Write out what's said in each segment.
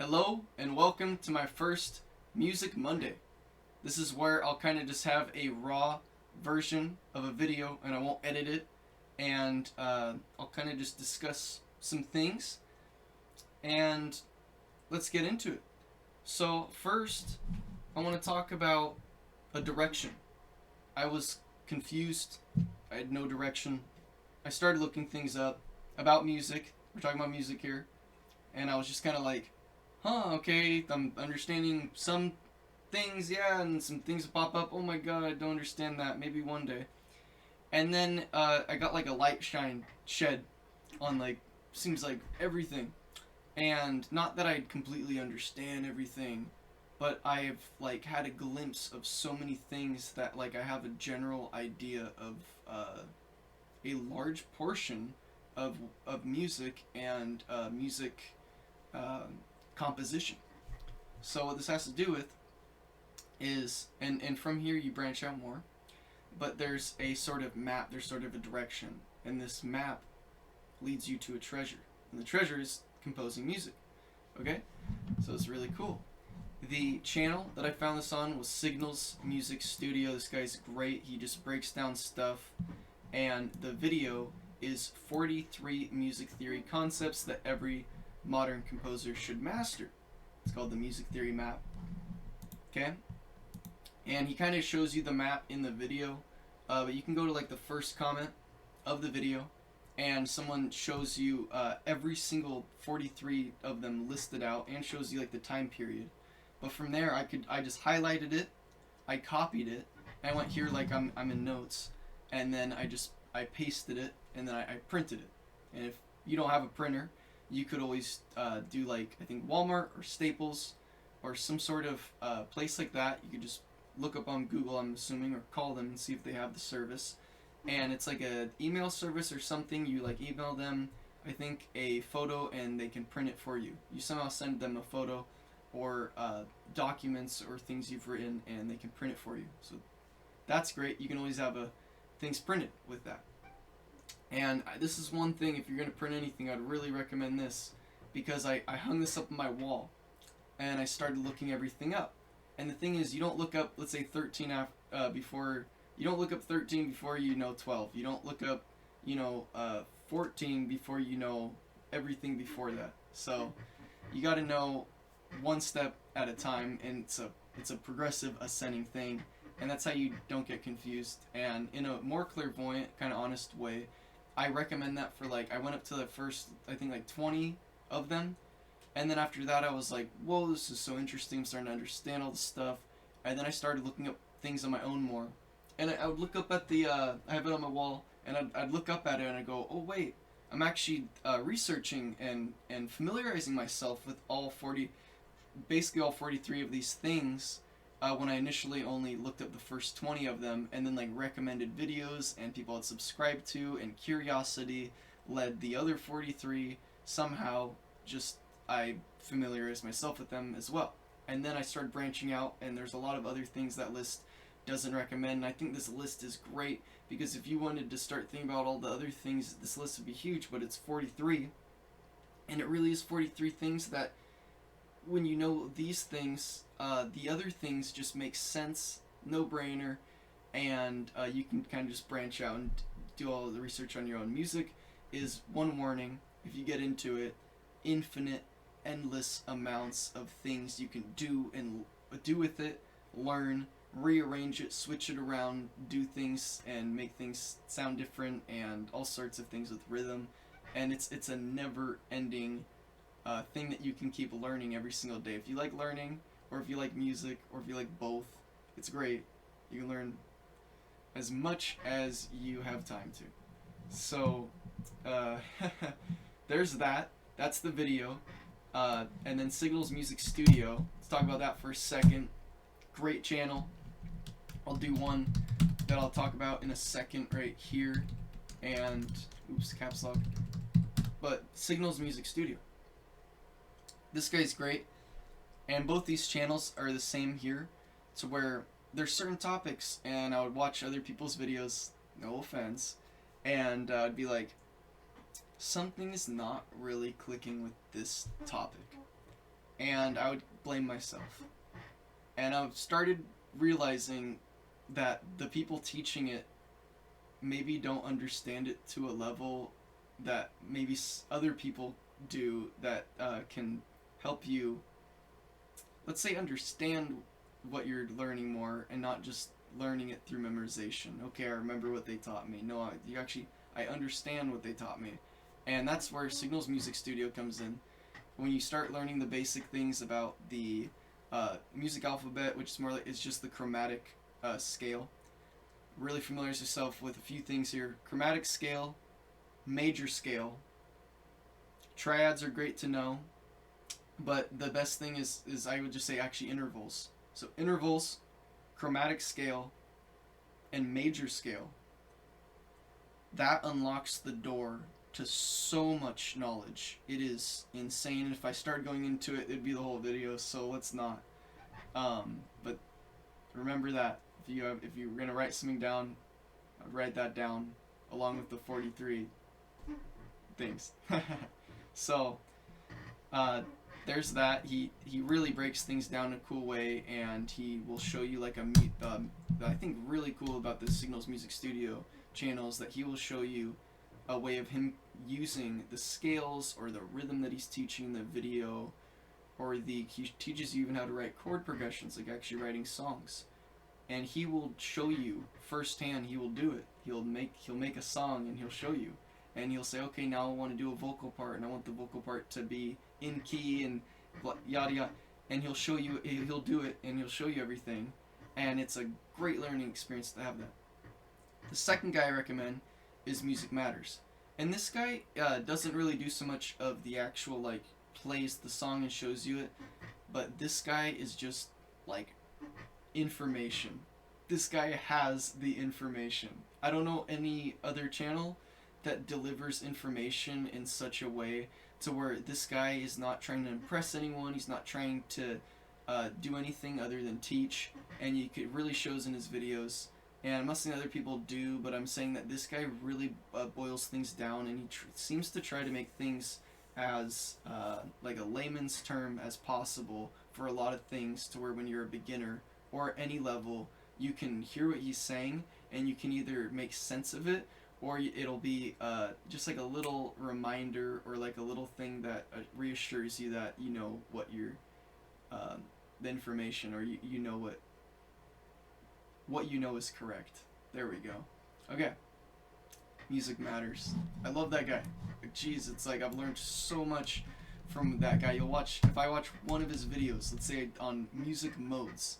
Hello and welcome to my first Music Monday. This is where I'll kind of just have a raw version of a video and I won't edit it, and I'll kind of just discuss some things, and let's get into it. So, first, I want to talk about a direction. I was confused, I had no direction. I started looking things up about music. We're talking about music here, and I was just kind of like, okay, I'm understanding some things, yeah, and some things pop up. Oh my god, I don't understand that. Maybe one day. And then I got like a light shine shed on like seems like everything, and not that I completely understand everything, but I've like had a glimpse of so many things that like I have a general idea of a large portion of music and music um, composition. So what this has to do with is, and from here you branch out more, but there's a sort of map, there's sort of a direction, and this map leads you to a treasure, and the treasure is composing music. Okay, so it's really cool. The channel that I found this on was Signals Music Studio. This guy's great. He just breaks down stuff, and the video is 43 music theory concepts that every modern composer should master. It's called the Music Theory Map. Okay? And he kind of shows you the map in the video, but you can go to like the first comment of the video, and someone shows you every single 43 of them listed out and shows you like the time period. But from there, I just highlighted it, I copied it, and I went here like I'm in notes, and then I pasted it, and then I printed it. And if you don't have a printer, you could always do like I think Walmart or Staples or some sort of place like that. You could just look up on Google, I'm assuming, or call them and see if they have the service. And it's like a email service or something. You like email them, I think, a photo, and they can print it for you. You somehow send them a photo or documents or things you've written, and they can print it for you. So that's great. You can always have things printed with that. And this is one thing, if you're going to print anything, I'd really recommend this, because I hung this up on my wall and I started looking everything up. And the thing is, you don't look up, let's say, 13 before, you don't look up 13 before you know 12. You don't look up, 14 before you know everything before that. So you got to know one step at a time, and it's a progressive ascending thing, and that's how you don't get confused. And in a more clairvoyant, kind of honest way, I recommend that for like, I went up to the first, I think like 20 of them, and then after that I was like, whoa, this is so interesting, I'm starting to understand all this stuff, and then I started looking up things on my own more, and I would look up at the, I have it on my wall, and I'd look up at it and I'd go, oh wait, I'm actually researching and familiarizing myself with basically all 43 of these things, when I initially only looked up the first 20 of them, and then like recommended videos and people had subscribed to, and curiosity led the other 43. Somehow just I familiarized myself with them as well. And then I started branching out, and there's a lot of other things that list doesn't recommend, and I think this list is great, because if you wanted to start thinking about all the other things, this list would be huge, but it's 43, and it really is 43 things that when you know these things, the other things just make sense, no brainer, and you can kind of just branch out and do all the research on your own. Music is, one warning, if you get into it, infinite, endless amounts of things you can do and do with it, learn, rearrange it, switch it around, do things and make things sound different, and all sorts of things with rhythm, and it's a never-ending thing that you can keep learning every single day. If you like learning, or if you like music, or if you like both, it's great. You can learn as much as you have time to. So, there's that. That's the video. And then Signals Music Studio. Let's talk about that for a second. Great channel. I'll do one that I'll talk about in a second right here. And, oops, caps lock. But Signals Music Studio. This guy's great, and both these channels are the same here, to where there's certain topics, and I would watch other people's videos, no offense, and I'd be like, something is not really clicking with this topic. and I would blame myself. And I started realizing that the people teaching it maybe don't understand it to a level that maybe other people do that can help you, let's say, understand what you're learning more and not just learning it through memorization. Okay, I remember what they taught me. No, I understand what they taught me. And that's where Signals Music Studio comes in. When you start learning the basic things about the music alphabet, which is more like, it's just the chromatic scale. Really familiarize yourself with a few things here. Chromatic scale, major scale. Triads are great to know, but the best thing is I would just say actually intervals. So intervals, chromatic scale, and major scale. That unlocks the door to so much knowledge. It is insane. If I start going into it, it'd be the whole video. So let's not. But remember that if you're gonna write something down, I'd write that down along with the 43 things. So there's that. He really breaks things down in a cool way, and he will show you like I think really cool about the Signals Music Studio channel is that he will show you a way of him using the scales or the rhythm that he's teaching in the video, or he teaches you even how to write chord progressions, like actually writing songs. And he will show you firsthand. He will do it. He'll make a song and he'll show you, and he'll say, okay, now I want to do a vocal part, and I want the vocal part to be in key and yada yada. And he'll show you. He'll do it, and he'll show you everything, and it's a great learning experience to have that. The second guy I recommend is Music Matters, and this guy doesn't really do so much of the actual like plays the song and shows you it, but this guy is just like information. This guy has the information. I don't know any other channel that delivers information in such a way to where this guy is not trying to impress anyone. He's not trying to do anything other than teach, and it really shows in his videos. And I'm not saying other people do, but I'm saying that this guy really boils things down, and he seems to try to make things as like a layman's term as possible for a lot of things, to where when you're a beginner or at any level, you can hear what he's saying and you can either make sense of it, or it'll be just like a little reminder or like a little thing that reassures you that you know what you're the information, or you know what you know is correct. There we go. Okay. Music Matters. I love that guy. Jeez, it's like I've learned so much from that guy. If I watch one of his videos, let's say on music modes,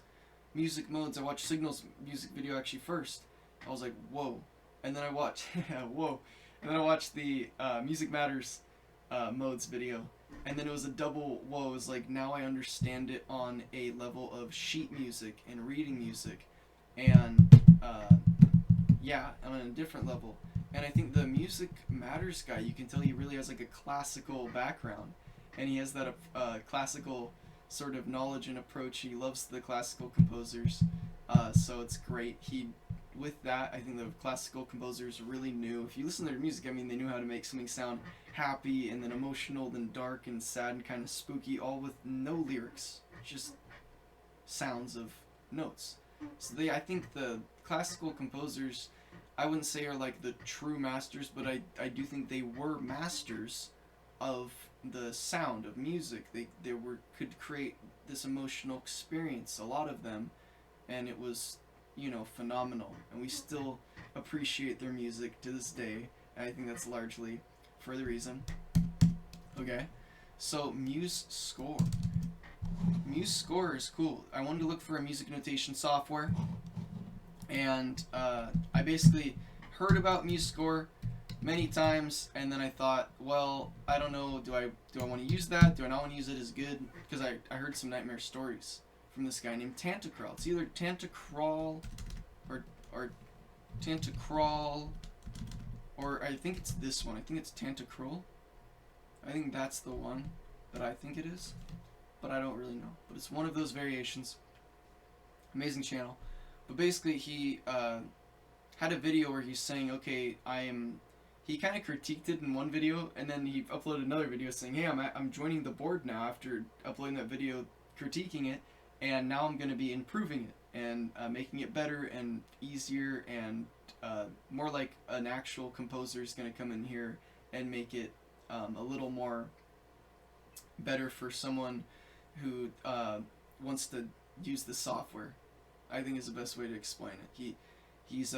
I watched Signal's music video actually first. I was like, whoa. And then I watched, whoa. And then I watched the Music Matters modes video. And then it was a double whoa. It was like, now I understand it on a level of sheet music and reading music. And yeah, on a different level. And I think the Music Matters guy, you can tell he really has like a classical background. And he has that classical sort of knowledge and approach. He loves the classical composers. So it's great. With that, I think the classical composers really knew. If you listen to their music, I mean, they knew how to make something sound happy and then emotional, then dark and sad and kind of spooky, all with no lyrics, just sounds of notes. So I think the classical composers, I wouldn't say are like the true masters, but I do think they were masters of the sound of music. They could create this emotional experience, a lot of them, and it was, phenomenal. And we still appreciate their music to this day. And I think that's largely for the reason. Okay, so MuseScore. MuseScore is cool. I wanted to look for a music notation software, and I basically heard about MuseScore many times, and then I thought, well, I don't know, do I want to use that? Do I not want to use it as good? Because I heard some nightmare stories from this guy named Tantacrawl. It's either Tantacrawl or Tantacrawl, or I think it's this one. I think it's Tantacrawl. I think that's the one that I think it is, but I don't really know. But it's one of those variations. Amazing channel. But basically he had a video where he's saying, okay, I am he kind of critiqued it in one video, and then he uploaded another video saying, "Hey, I'm joining the board now after uploading that video critiquing it, and now I'm going to be improving it and making it better and easier and more like an actual composer is going to come in here and make it a little more better for someone who wants to use the software." I think is the best way to explain it. He's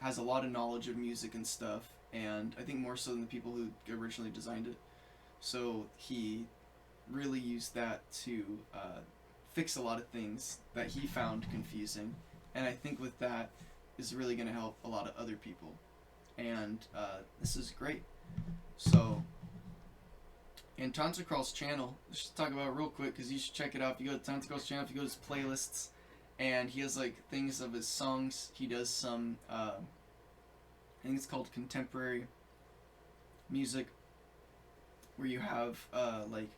has a lot of knowledge of music and stuff, and I think more so than the people who originally designed it. So he really used that to fix a lot of things that he found confusing, and I think with that is really going to help a lot of other people, and this is great. So in Tantakral's channel, let's just talk about it real quick because you should check it out. If you go to Tantakral's channel, if you go to his playlists, and he has like things of his songs. He does some, I think it's called contemporary music, where you have like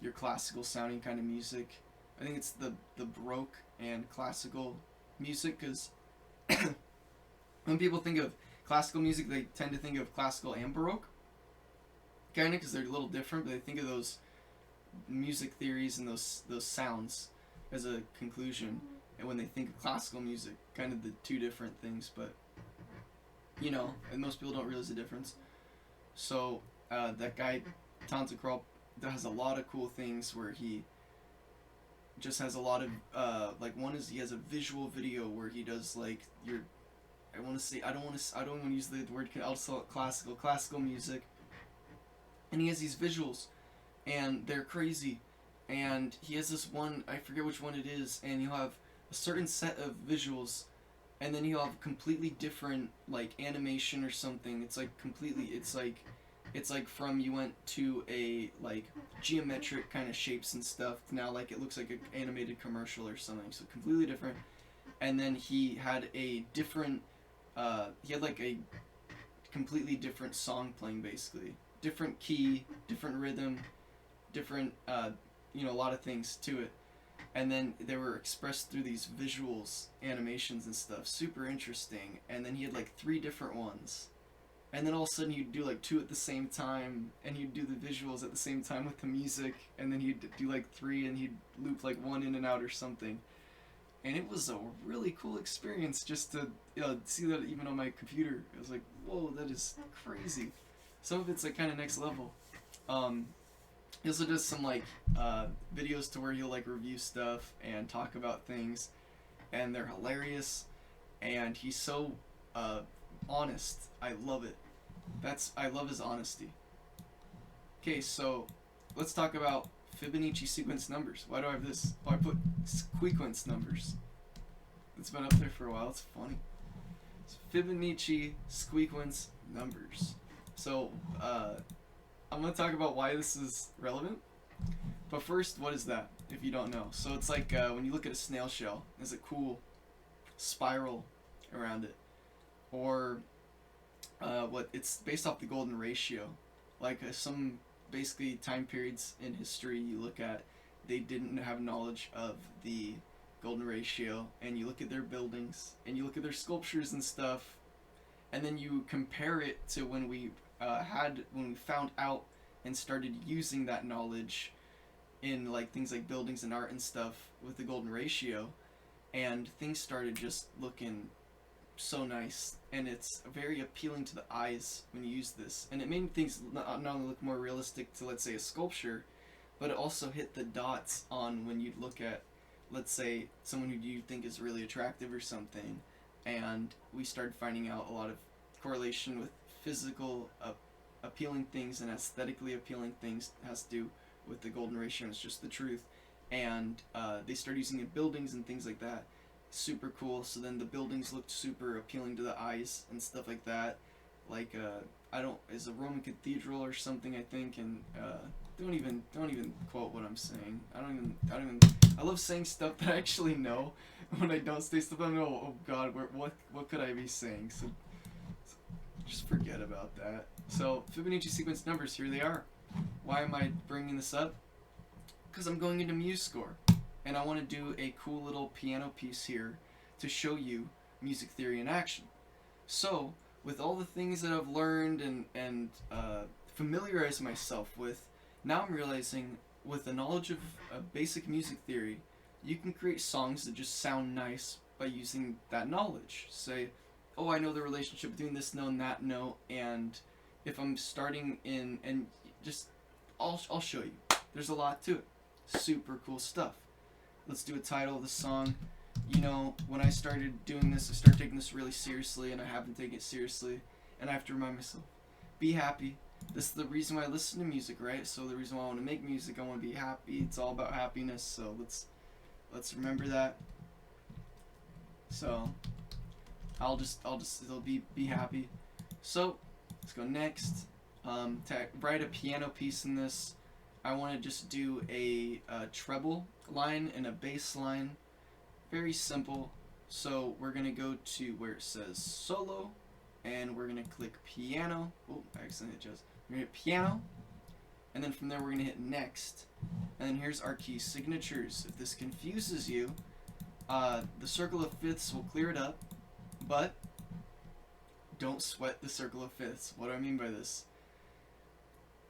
your classical sounding kind of music. I think it's the Baroque and classical music, because when people think of classical music, they tend to think of classical and Baroque, kind of, because they're a little different, but they think of those music theories and those sounds as a conclusion, and when they think of classical music, kind of the two different things, but you know, and most people don't realize the difference. So that guy Tantakral has a lot of cool things where he just has a lot of like, one is he has a visual video where he does like your, I want to say, I don't want to use the word, also classical music, and he has these visuals and they're crazy. And he has this one, I forget which one it is, and he'll have a certain set of visuals, and then he'll have completely different, like, animation or something. It's like completely, it's like from, you went to a, like, geometric kind of shapes and stuff, now like it looks like an animated commercial or something, so completely different. And then he had a different, he had like a completely different song playing, basically. Different key, different rhythm, different, you know, a lot of things to it, and then they were expressed through these visuals, animations and stuff, super interesting. And then he had like 3 different ones, and then all of a sudden he'd do like 2 at the same time, and he'd do the visuals at the same time with the music, and then he'd do like 3, and he'd loop like 1 in and out or something, and it was a really cool experience just to see that even on my computer. It was like, whoa, that is crazy. Some of it's like kind of next level. He also does some like videos to where he'll like review stuff and talk about things, and they're hilarious, and he's so honest. I love it. I love his honesty. Okay, so let's talk about Fibonacci sequence numbers. Why do I have this? Oh, I put sequence numbers. It's been up there for a while. It's funny. It's Fibonacci sequence numbers. So I'm going to talk about why this is relevant. But first, what is that, if you don't know? So it's like when you look at a snail shell, there's a cool spiral around it. Or what it's based off the golden ratio. Like some basically time periods in history you look at, they didn't have knowledge of the golden ratio, and you look at their buildings, and you look at their sculptures and stuff, and then you compare it to when we found out and started using that knowledge in like things like buildings and art and stuff with the golden ratio, and things started just looking so nice, and it's very appealing to the eyes when you use this, and it made things not only look more realistic to, let's say, a sculpture, but it also hit the dots on when you'd look at, let's say, someone who you think is really attractive or something, and we started finding out a lot of correlation with physical appealing things and aesthetically appealing things has to do with the golden ratio. It's just the truth, and they started using it in buildings and things like that. Super cool. So then the buildings looked super appealing to the eyes and stuff like that. Like is a Roman cathedral or something, I think, and don't even quote what I'm saying. I love saying stuff that I actually know. When I don't say stuff, I know, oh god, what could I be saying? So just forget about that. So Fibonacci sequence numbers, here they are. Why am I bringing this up? Because I'm going into MuseScore, and I want to do a cool little piano piece here to show you music theory in action. So with all the things that I've learned and familiarized myself with, now I'm realizing with the knowledge of basic music theory, you can create songs that just sound nice by using that knowledge. Say, oh, I know the relationship between this note and that note, and if I'm starting in, and just, I'll show you. There's a lot to it. Super cool stuff. Let's do a title of the song. You know, when I started doing this, I started taking this really seriously, and I haven't taken it seriously, and I have to remind myself, be happy. This is the reason why I listen to music, right? So the reason why I want to make music, I want to be happy. It's all about happiness, so let's remember that. So it'll be happy. So let's go next. To write a piano piece in this, I want to just do a treble line and a bass line. Very simple. So we're gonna go to where it says solo, and we're gonna click piano. Oh, I accidentally hit just. We're gonna hit piano, and then from there we're gonna hit next. And then here's our key signatures. If this confuses you, the circle of fifths will clear it up, but don't sweat the circle of fifths. What do I mean by this?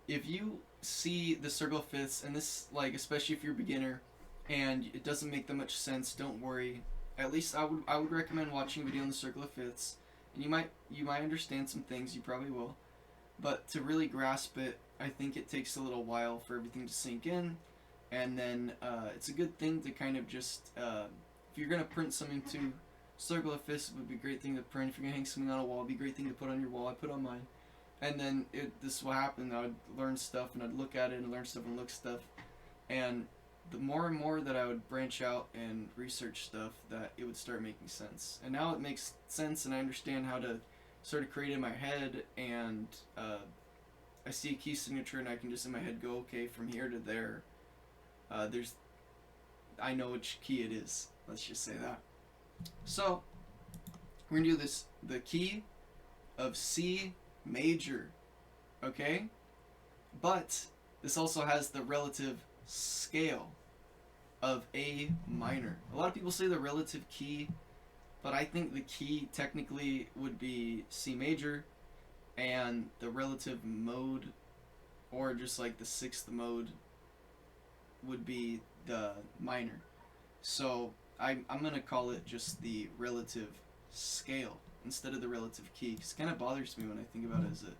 If you see the circle of fifths, and this, like, especially if you're a beginner and it doesn't make that much sense, don't worry. At least I would recommend watching a video on the circle of fifths, and you might understand some things. You probably will, but to really grasp it, I think it takes a little while for everything to sink in. And then it's a good thing to kind of just if you're gonna print something to circle of fifths, it would be a great thing to print. If you're gonna hang something on a wall, it'd be a great thing to put on your wall. I put on mine. And then this is what happened. I would learn stuff, and I'd look at it and learn stuff and look stuff. And the more and more that I would branch out and research stuff, that it would start making sense. And now it makes sense, and I understand how to sort of create it in my head. And I see a key signature, and I can just in my head go, okay, from here to there. I know which key it is. Let's just say that. So we're gonna do this. The key of C major, okay? But this also has the relative scale of A minor. A lot of people say the relative key, but I think the key technically would be C major, and the relative mode, or just like the sixth mode, would be the minor. So I'm gonna call it just the relative scale instead of the relative key, because it kind of bothers me when I think about it as a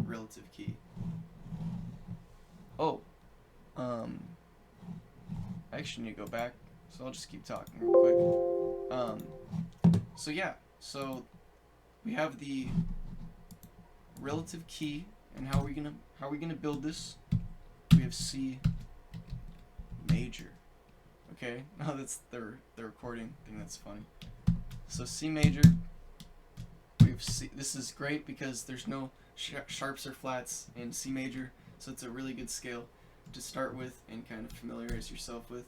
relative key. Oh, I actually need to go back, so I'll just keep talking real quick. So yeah, so we have the relative key, and how are we gonna build this? We have C major. Okay, now that's the recording thing. That's funny. So C major. We have C. This is great because there's no sharps or flats in C major, so it's a really good scale to start with and kind of familiarize yourself with.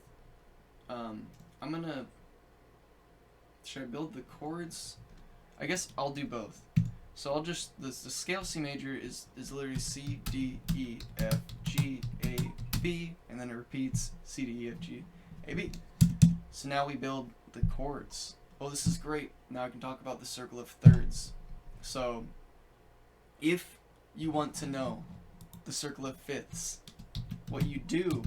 Should I build the chords? I guess I'll do both. So I'll just, the scale of C major is literally C, D, E, F, G, A, B, and then it repeats C, D, E, F, G, A, B. So now we build the chords. Oh, this is great. Now I can talk about the circle of thirds. So if you want to know the circle of fifths, what you do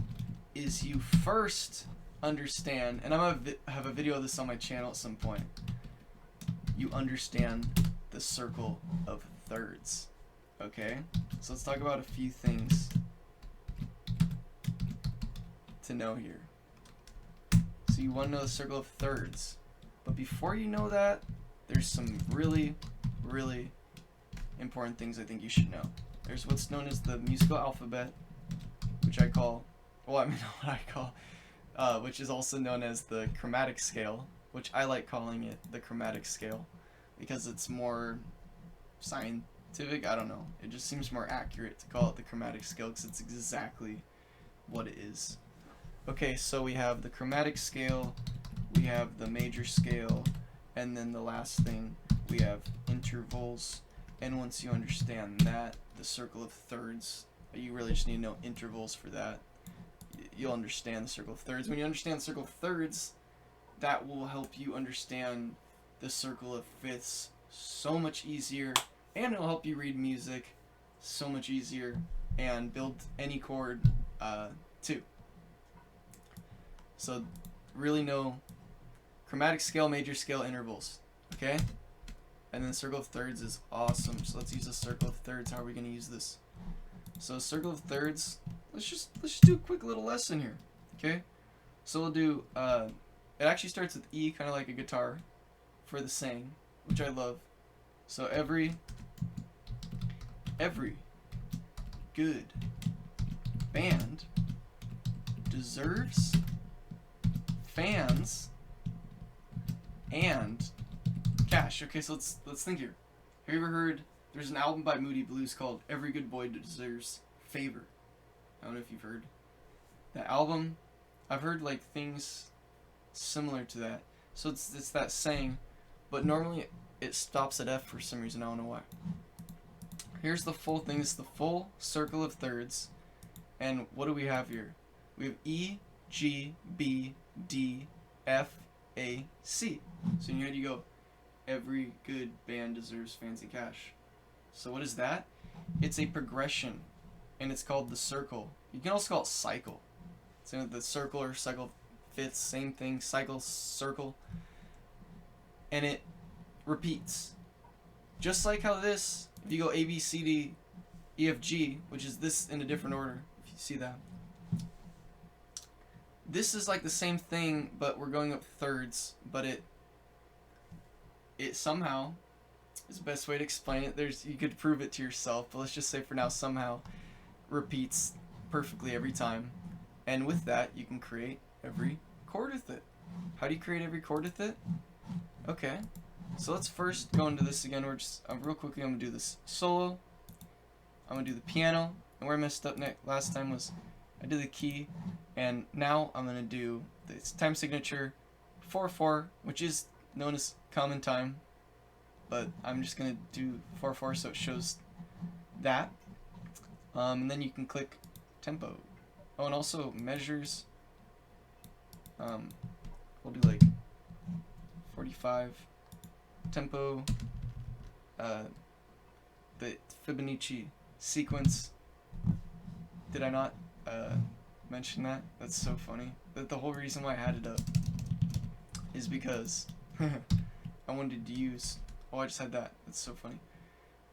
is you first understand, and I'm gonna have a video of this on my channel at some point. You understand the circle of thirds. Okay? So let's talk about a few things to know here. So you want to know the circle of thirds. But before you know that, there's some really, really important things I think you should know. There's what's known as the musical alphabet, which I call, well, I mean, what I call, which is also known as the chromatic scale, which I like calling it the chromatic scale because it's more scientific. I don't know. It just seems more accurate to call it the chromatic scale because it's exactly what it is. Okay, so we have the chromatic scale, we have the major scale, and then the last thing, we have intervals. And once you understand that, the circle of thirds, you really just need to know intervals for that. You'll understand the circle of thirds. When you understand the circle of thirds, that will help you understand the circle of fifths so much easier and it'll help you read music so much easier and build any chord too. So really know chromatic scale, major scale, intervals, okay? And then circle of thirds is awesome. So let's use a circle of thirds. How are we going to use this? So circle of thirds, let's just do a quick little lesson here, okay? So we'll do it actually starts with E, kind of like a guitar for the saying, which I love. So every good band deserves fans and cash. Okay, so let's think here. Have you ever heard? There's an album by Moody Blues called "Every Good Boy Deserves Favor." I don't know if you've heard that album. I've heard like things similar to that. So it's that saying, but normally it stops at F for some reason. I don't know why. Here's the full thing. This is the full circle of thirds. And what do we have here? We have E, G, B, D, F, A, C. So in your head you go, every good band deserves fans and cash. So what is that? It's a progression, and it's called the circle. You can also call it cycle. So the circle or cycle fifths, same thing, cycle, circle. And it repeats. Just like how this, if you go A, B, C, D, E, F, G, which is this in a different order, if you see that. This is like the same thing, but we're going up thirds, but it somehow is the best way to explain it. You could prove it to yourself, but let's just say for now somehow repeats perfectly every time. And with that, you can create every chord with it. How do you create every chord with it? Okay, so let's first go into this again. We're just real quickly. I'm gonna do this solo. I'm gonna do the piano, and where I messed up last time was I did the key, and now I'm gonna do this time signature 4/4, which is known as common time, but I'm just gonna do 4/4 so it shows that. And then you can click tempo. Oh, and also measures. We'll do like 45 tempo. The Fibonacci sequence. Did I not mention that? That's so funny. The whole reason why I had it up is because I wanted to use. Oh, I just had that. That's so funny.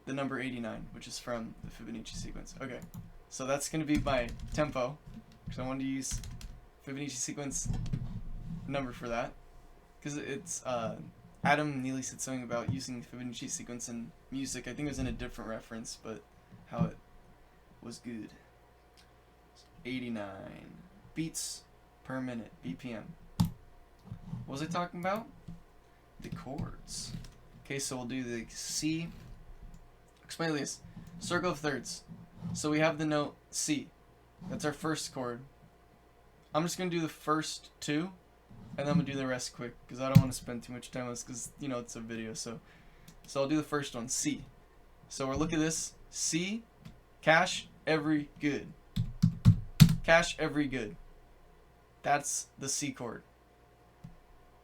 The number 89, which is from the Fibonacci sequence. Okay, so that's gonna be my tempo, because I wanted to use Fibonacci sequence number for that, because it's Adam Neely said something about using Fibonacci sequence in music. I think it was in a different reference, but how it was good. 89 beats per minute, BPM. What was I talking about? The chords. Okay, so we'll do the C. Explain this. Circle of thirds. So we have the note C. That's our first chord. I'm just going to do the first two, and then I'm going to do the rest quick, because I don't want to spend too much time on this, because, you know, it's a video. So I'll do the first one, C. So we're looking at this. C, cash, every good. Cash, every good. That's the C chord.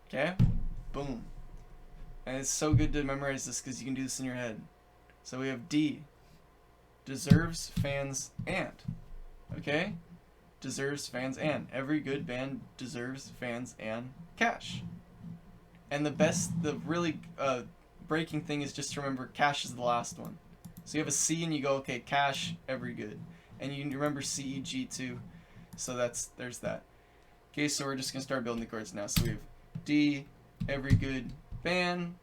Okay? Boom. And it's so good to memorize this because you can do this in your head. So we have D. Deserves, fans, and. Okay? Deserves, fans, and. Every good band deserves, fans, and cash. And the really breaking thing is just to remember cash is the last one. So you have a C and you go, okay, cash, every good. And you remember C, E, G too. So there's that. Okay, so we're just going to start building the chords now. So we have D, every good band,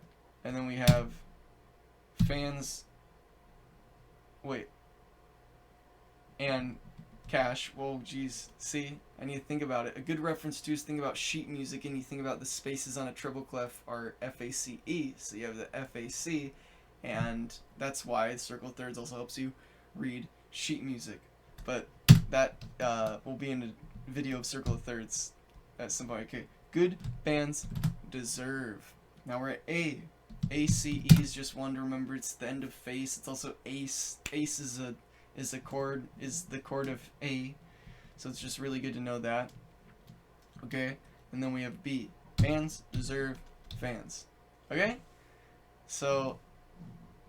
and then we have fans, and cash. Whoa, geez, see, I need to think about it. A good reference to is think about sheet music, and you think about the spaces on a treble clef are F-A-C-E, so you have the F-A-C, and that's why circle thirds also helps you read sheet music. But that will be in a video of circle of thirds at some point. Okay, good bands deserve. Now we're at A. A-C-E is just one to remember. It's the end of face. It's also ace. Ace is the chord of A. So it's just really good to know that. Okay? And then we have B. Bands deserve fans. Okay? So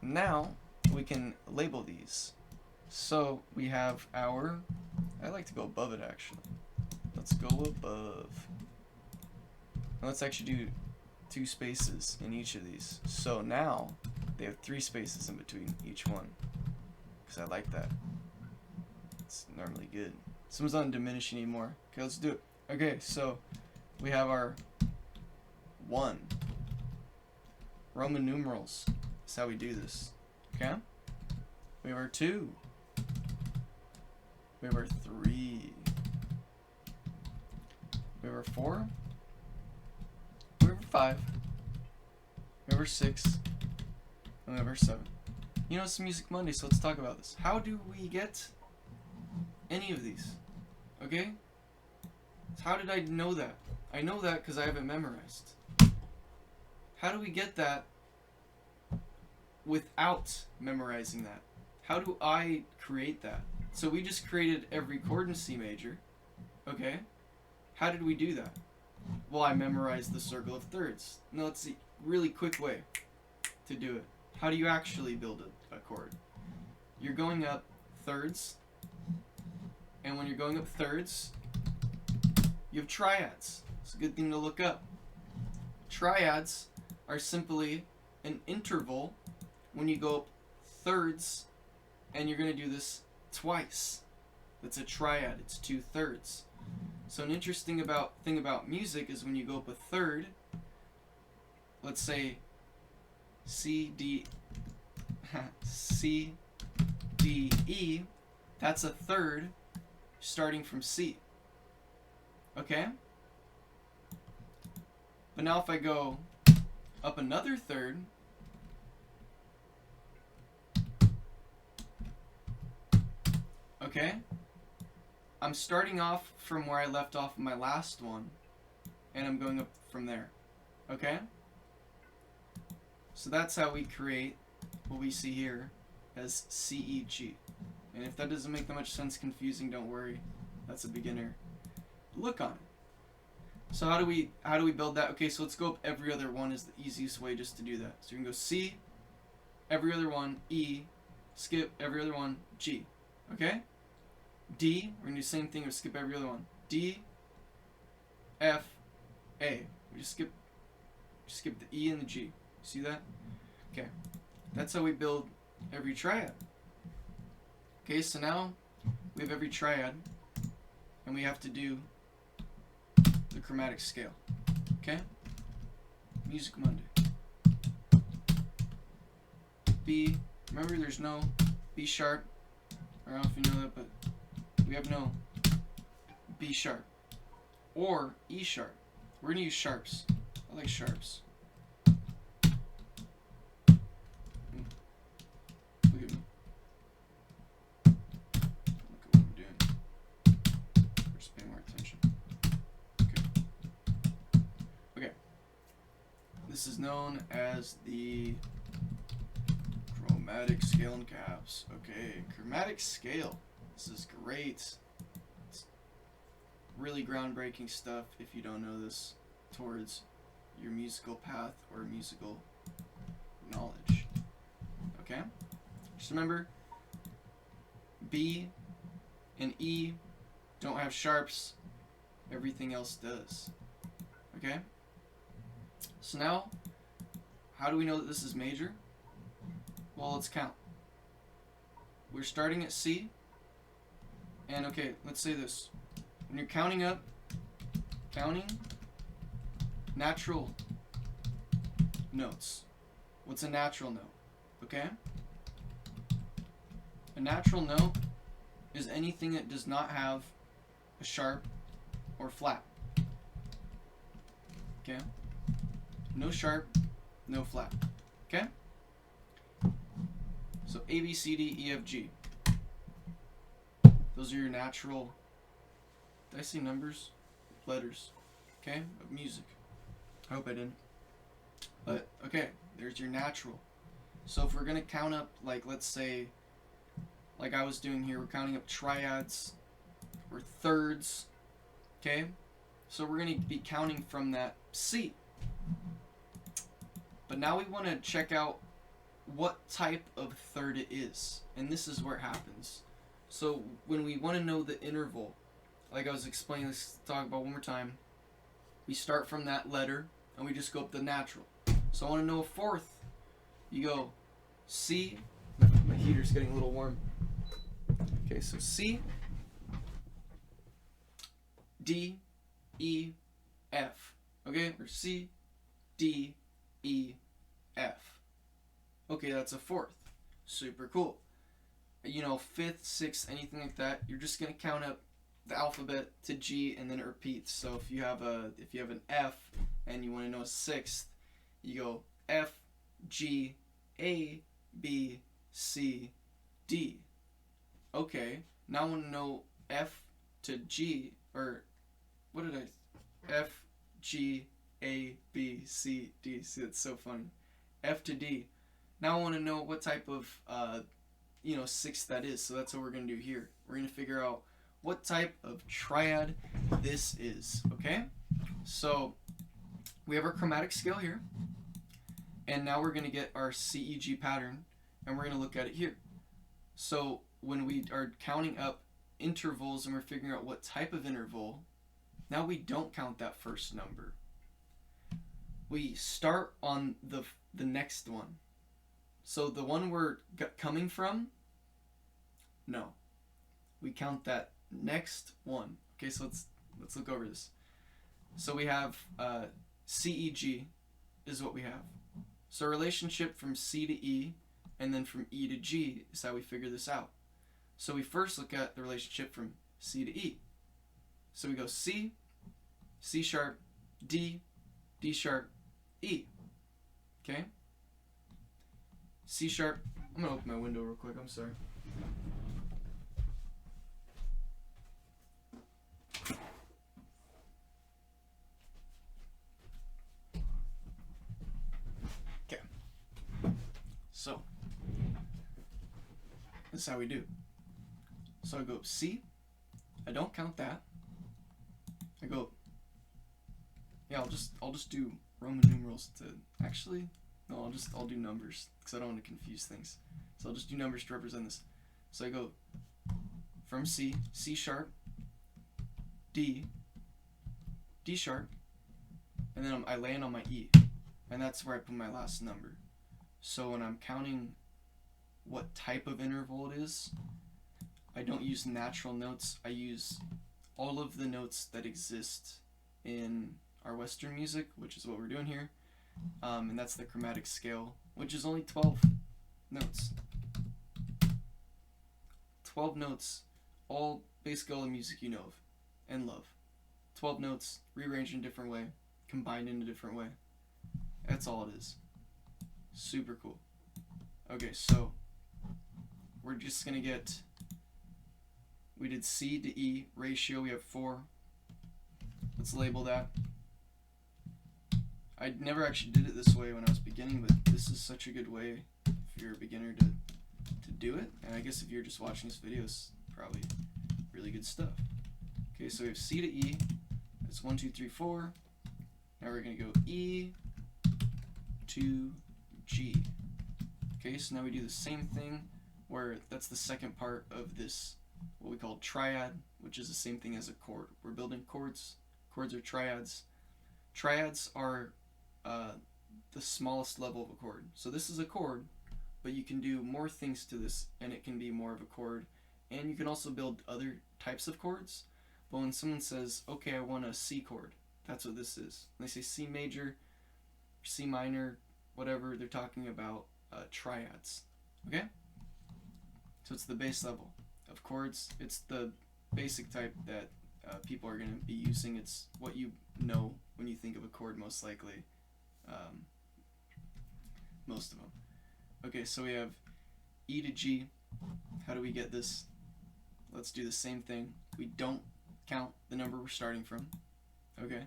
now we can label these. So we have our, I like to go above it actually. Let's go above. Now let's actually do 2 spaces in each of these. So now they have 3 spaces in between each one, because I like that. It's normally good. This one's not diminishing anymore. Okay, let's do it. Okay, so we have our 1. Roman numerals. That's how we do this. Okay? We have our 2. We have our 3. We have our 4. We have our 5. We have our 6. And we have our 7. You know, it's Music Monday, so let's talk about this. How do we get any of these? Okay? So how did I know that? I know that because I have it memorized. How do we get that without memorizing that? How do I create that? So we just created every chord in C major. Okay? How did we do that? Well, I memorized the circle of thirds. Now let's see. Really quick way to do it. How do you actually build a chord? You're going up thirds. And when you're going up thirds, you have triads. It's a good thing to look up. Triads are simply an interval when you go up thirds, and you're going to do this twice. That's a triad. It's 2 thirds. So an interesting thing about music is when you go up a third, let's say C, D, C, D, E, that's a third starting from C. Okay? But now if I go up another third, okay, I'm starting off from where I left off in my last one, and I'm going up from there. Okay? So that's how we create what we see here as C, E, G. And if that doesn't make that much sense, confusing, don't worry. That's a beginner look on it. So how do we build that? Okay, so let's go up every other one is the easiest way just to do that. So you can go C, every other one, E, skip every other one, G. Okay? D, we're gonna do the same thing, or skip every other one. D, F, A. We just skip the E and the G. See that? Okay. That's how we build every triad. Okay, so now we have every triad, and we have to do the chromatic scale. Okay? Music Monday. B, remember there's no B sharp. I don't know if you know that, but we have no B sharp or E sharp. We're going to use sharps. I like sharps. Look at me. Look at what I'm doing. Just pay more attention. Okay. This is known as the chromatic scale in caps. Okay, chromatic scale. This is great. It's really groundbreaking stuff if you don't know this towards your musical path or musical knowledge. Okay? Just remember, B and E don't have sharps. Everything else does. Okay? So now, how do we know that this is major? Well, let's count. We're starting at C. And okay, let's say this. When you're counting up, counting natural notes. What's a natural note? Okay? A natural note is anything that does not have a sharp or flat. Okay? No sharp, no flat. Okay? So A, B, C, D, E, F, G. Those are your natural, did I say numbers? Letters. Okay? Of music. I hope I didn't. But, okay, there's your natural. So if we're going to count up, like, let's say, like I was doing here, we're counting up triads or thirds. Okay? So we're going to be counting from that C. But now we want to check out what type of third it is. And this is where it happens. So when we want to know the interval, like I was explaining, let's talk about one more time. We start from that letter and we just go up the natural. So I want to know a fourth. You go C. My heater's getting a little warm. Okay, so C, D, E, F. Okay, or C, D, E, F. Okay, that's a fourth. Super cool. You know, fifth, sixth, anything like that, you're just gonna count up the alphabet to G and then it repeats. So if you have an F and you want to know a sixth, you go F, G, A, B, C, D. Okay, now I want to know F to G, or what did I? F, G, A, B, C, D. See, that's so funny. F to D. Now I want to know what type of, sixth that is. So that's what we're going to do here. We're going to figure out what type of triad this is, okay? So we have our chromatic scale here. And now we're going to get our CEG pattern, and we're going to look at it here. So when we are counting up intervals and we're figuring out what type of interval, now we don't count that first number. We start on the next one. So the one we're coming from, no. We count that next one. Okay, so let's look over this. So we have CEG is what we have. So relationship from C to E and then from E to G is how we figure this out. So we first look at the relationship from C to E. So we go C, C sharp, D, D sharp, E. Okay? C sharp. I'm going to open my window real quick. I'm sorry. Okay. So, this is how we do. So I go C. I don't count that. I go. Yeah, I'll just do Roman numerals to actually. No, I'll do numbers because I don't want to confuse things. So I'll just do numbers to represent this. So I go from C, C sharp, D, D sharp, and then I land on my E, and that's where I put my last number. So when I'm counting what type of interval it is, I don't use natural notes. I use all of the notes that exist in our Western music, which is what we're doing here. And that's the chromatic scale, which is only 12 notes. 12 notes, all basically all the music you know of and love. 12 notes, rearranged in a different way, combined in a different way. That's all it is. Super cool. Okay, so we're just going to get, we did C to E ratio, we have 4. Let's label that. I never actually did it this way when I was beginning, but this is such a good way if you're a beginner to do it. And I guess if you're just watching this video, it's probably really good stuff. Okay, so we have C to E. That's 1, 2, 3, 4. Now we're going to go E to G. Okay, so now we do the same thing where that's the second part of this, what we call triad, which is the same thing as a chord. We're building chords. Chords are triads. Triads are the smallest level of a chord. So this is a chord, but you can do more things to this and it can be more of a chord. And you can also build other types of chords. But when someone says, okay, I want a C chord, that's what this is. When they say C major, C minor, whatever, they're talking about triads. Okay? So it's the base level of chords. It's the basic type that people are going to be using. It's what you know when you think of a chord, most likely. Most of them. Okay, so we have E to G. How do we get this? Let's do the same thing. We don't count the number we're starting from. Okay,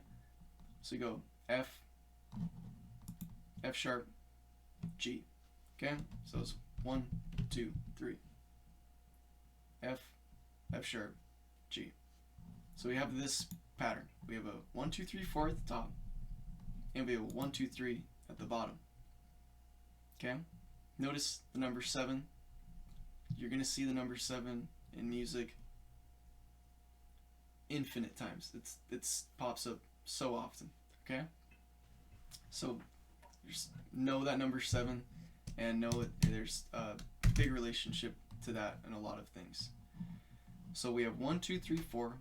so we go F, F sharp, G. Okay, so it's 1, 2, 3. F, F sharp, G. So we have this pattern. We have a 1, 2, 3, 4 at the top, and we have a 1, 2, 3 at the bottom. Okay? notice the number 7. You're going to see the number 7 in music infinite times. It's pops up so often, okay? So just know that number 7 and know there's a big relationship to that in a lot of things. So we have 1, 2, 3, 4,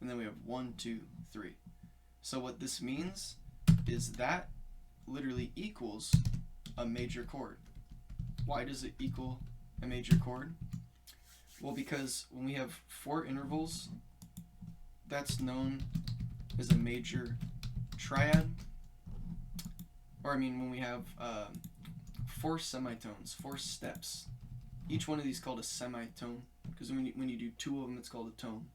and then we have 1, 2, 3. So what this means is that literally equals a major chord. Why does it equal a major chord? Well, because when we have 4 intervals, that's known as a major triad. Or I mean, when we have 4 semitones, 4 steps, each one of these is called a semitone, because when you do 2 of them, it's called a tone.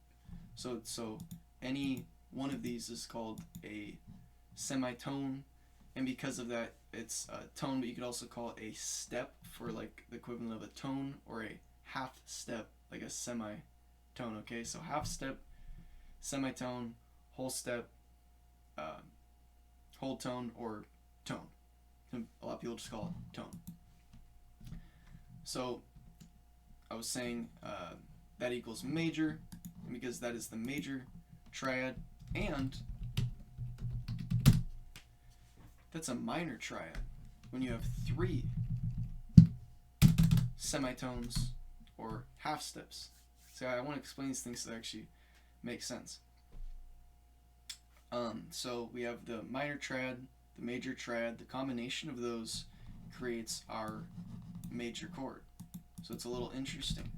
So any one of these is called a semitone, and because of that, it's a tone, but you could also call it a step for like the equivalent of a tone, or a half step, like a semitone, okay? So half step, semitone, whole step, whole tone, or tone. A lot of people just call it tone. So I was saying that equals major, because that is the major triad, and that's a minor triad when you have 3 semitones or half steps. So I want to explain these things so they actually make sense. So we have the minor triad, the major triad. The combination of those creates our major chord. So it's a little interesting,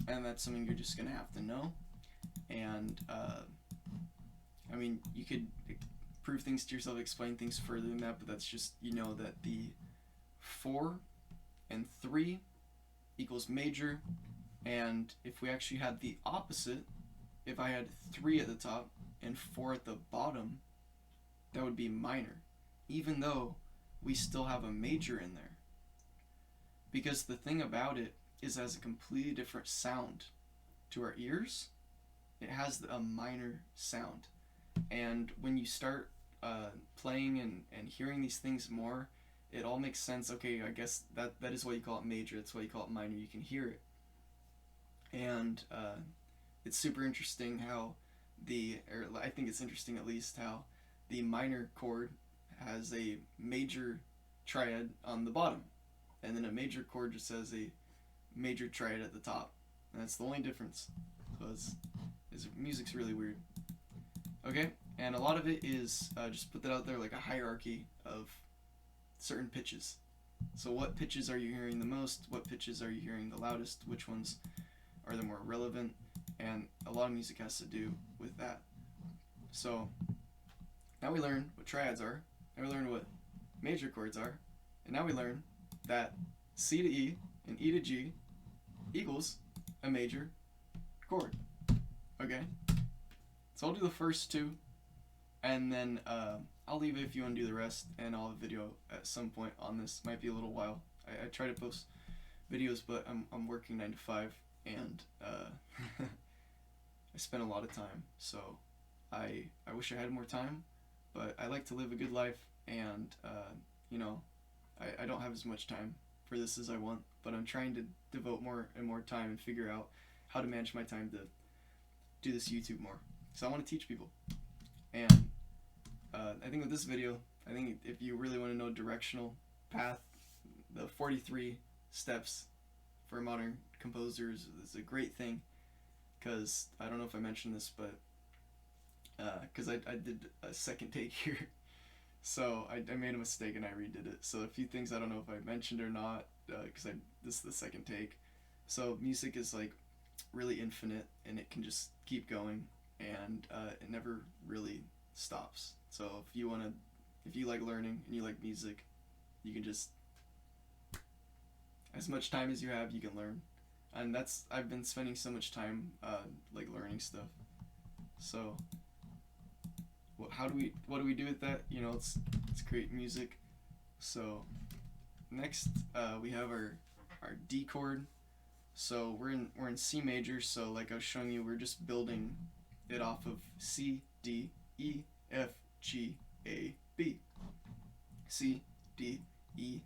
and that's something you're just gonna have to know. And I mean, you could prove things to yourself, explain things further than that, but that's just, you know, that the 4 and 3 equals major, and if we actually had the opposite, if I had 3 at the top and 4 at the bottom, that would be minor, even though we still have a major in there. Because the thing about it is, it has a completely different sound to our ears. It has a minor sound, and when you start playing and hearing these things more, it all makes sense. Okay, I guess that is why you call it major. That's why you call it minor. You can hear it, and it's super interesting how I think it's interesting at least how the minor chord has a major triad on the bottom, and then a major chord just has a major triad at the top, and that's the only difference. So music's really weird. Okay, and a lot of it is just put that out there, like a hierarchy of certain pitches. So what pitches are you hearing the most? What pitches are you hearing the loudest? Which ones are the more relevant? And a lot of music has to do with that. So now we learn what triads are. Now we learn what major chords are. And now we learn that C to E and E to G equals a major chord. Okay? So I'll do the first 2, and then I'll leave it if you want to do the rest, and I'll have a video at some point on this. Might be a little while. I try to post videos, but I'm working 9 to 5, and I spend a lot of time. So I wish I had more time, but I like to live a good life, and you know, I don't have as much time for this as I want, but I'm trying to devote more and more time and figure out how to manage my time to do this YouTube more. So I want to teach people, and I think with this video, I think if you really want to know directional path, the 43 steps for modern composers is a great thing, because I don't know if I mentioned this, but because I did a second take here, so I made a mistake and I redid it. So a few things I don't know if I mentioned or not, because this is the second take. So music is like really infinite, and it can just keep going, and it never really stops. So if you like learning and you like music, you can just, as much time as you have, you can learn. And I've been spending so much time like learning stuff. So what do we do with that? You know, let's create music. So next we have our D chord. So we're in C major, so like I was showing you, we're just building it off of C, D, E, F, G, A, B. C, D, E,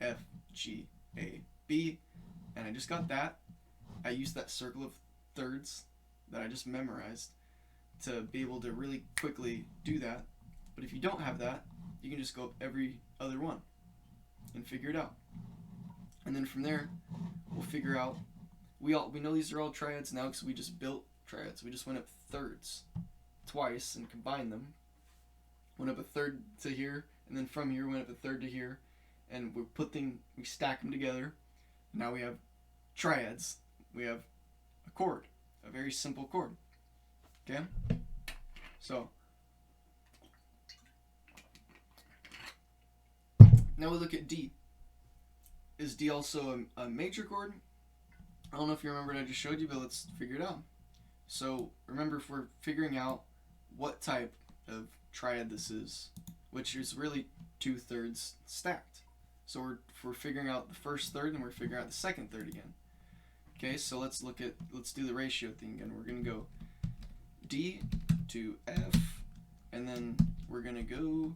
F, G, A, got that, I use that circle of thirds that I just memorized to be able to really quickly do that. But if you don't have that, you can just go up every other one and figure it out. And then from there, we'll figure out, we know these are all triads now because we just built triads. We just went up thirds twice and combined them. Went up a third to here, and then from here went up a third to here, and we stack them together. Now we have triads. We have a chord, a very simple chord. Okay? So now we look at D. Is D also a major chord? I don't know if you remember what I just showed you, but let's figure it out. So remember, if we're figuring out what type of triad this is, which is really 2/3 stacked. So we're figuring out the first third and we're figuring out the second third again. Okay, so let's do the ratio thing again. We're gonna go D to F, and then we're gonna go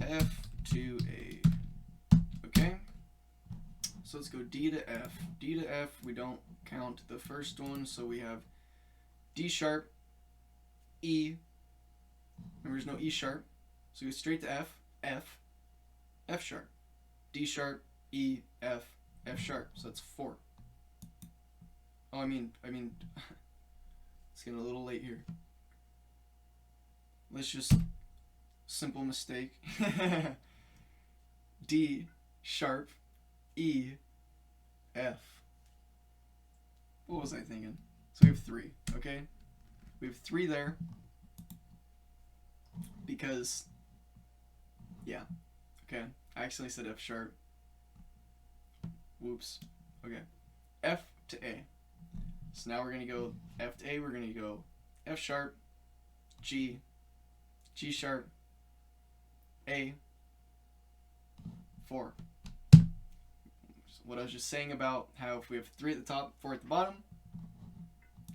F to A. Okay? So let's go D to F. D to F, we don't count the first one, so we have D sharp, E. Remember, there's no E sharp, so we go straight to F, F, F sharp, D sharp, E, F, F sharp. So that's 4. Oh, I mean, it's getting a little late here. Let's just, simple mistake. D sharp, E, F. What was I thinking? So we have 3, okay? We have 3 there because, yeah, okay. I accidentally said F sharp. Whoops. Okay. F to A. So now we're going to go F to A. We're going to go F sharp, G, G sharp, A, 4. So what I was just saying about how if we have 3 at the top, 4 at the bottom,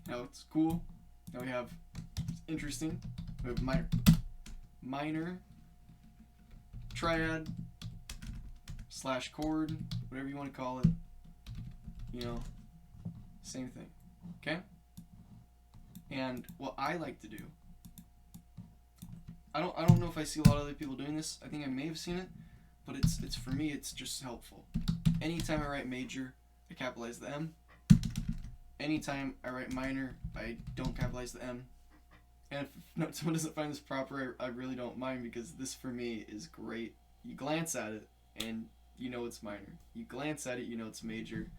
how it's cool. Now we have, it's interesting, we have minor triad / chord, whatever you want to call it, same thing. Okay? And what I like to do, I don't know if I see a lot of other people doing this. I think I may have seen it, but it's for me, it's just helpful. Anytime I write major, I capitalize the M. Anytime I write minor, I don't capitalize the M. And if someone doesn't find this proper, I really don't mind, because this for me is great. You glance at it and you know it's minor. You glance at it, you know it's major.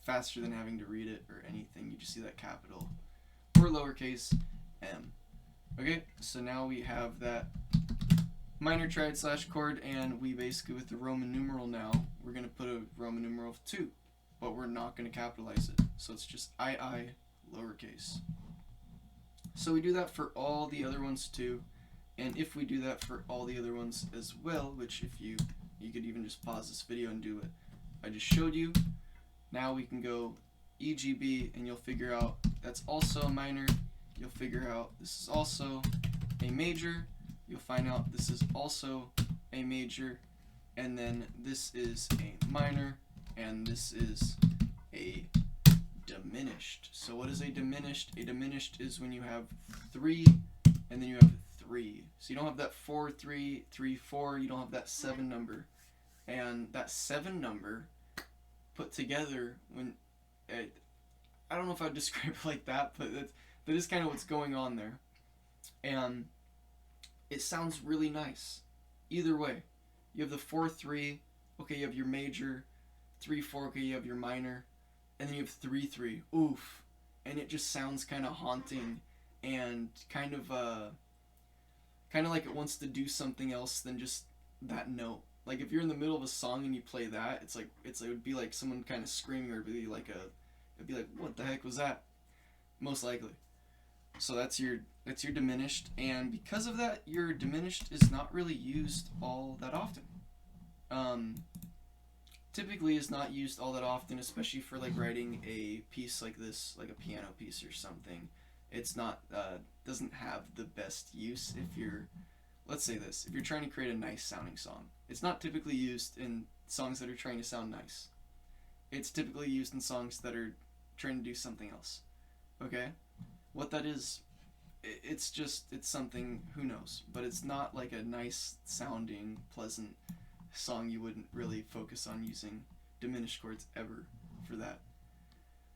Faster than having to read it or anything. You just see that capital or lowercase m. Okay, so now we have that minor triad / chord, and we basically, with the Roman numeral now, we're going to put a Roman numeral of 2, but we're not going to capitalize it. So it's just II lowercase. So we do that for all the other ones too, and if we do that for all the other ones as well, which if you could even just pause this video and do it I just showed you. Now we can go EGB, and you'll figure out that's also a minor. You'll figure out this is also a major. You'll find out this is also a major, and then this is a minor, and this is a diminished. So what is a diminished? A diminished is when you have 3 and then you have 3. So you don't have that 4, 3, 3, 4. You don't have that 7 number. And that 7 number put together, when I don't know if I'd describe it like that, but that is kind of what's going on there. And it sounds really nice. Either way, you have the 4, 3. Okay, you have your major. 3, 4. Okay, you have your minor. And then you have 3, 3. Oof. And it just sounds kind of haunting and kind of like it wants to do something else than just that note. Like if you're in the middle of a song and you play that, it would be like someone kind of screaming, or it'd be like what the heck was that? Most likely. So that's your diminished, and because of that, your diminished is not really used all that often. Typically is not used all that often, especially for like writing a piece like this, like a piano piece or something. It's not doesn't have the best use if you're, let's say this, if you're trying to create a nice sounding song. It's not typically used in songs that are trying to sound nice. It's typically used in songs that are trying to do something else. Okay? What that is, it's something, who knows, but it's not like a nice sounding, pleasant song. You wouldn't really focus on using diminished chords ever for that.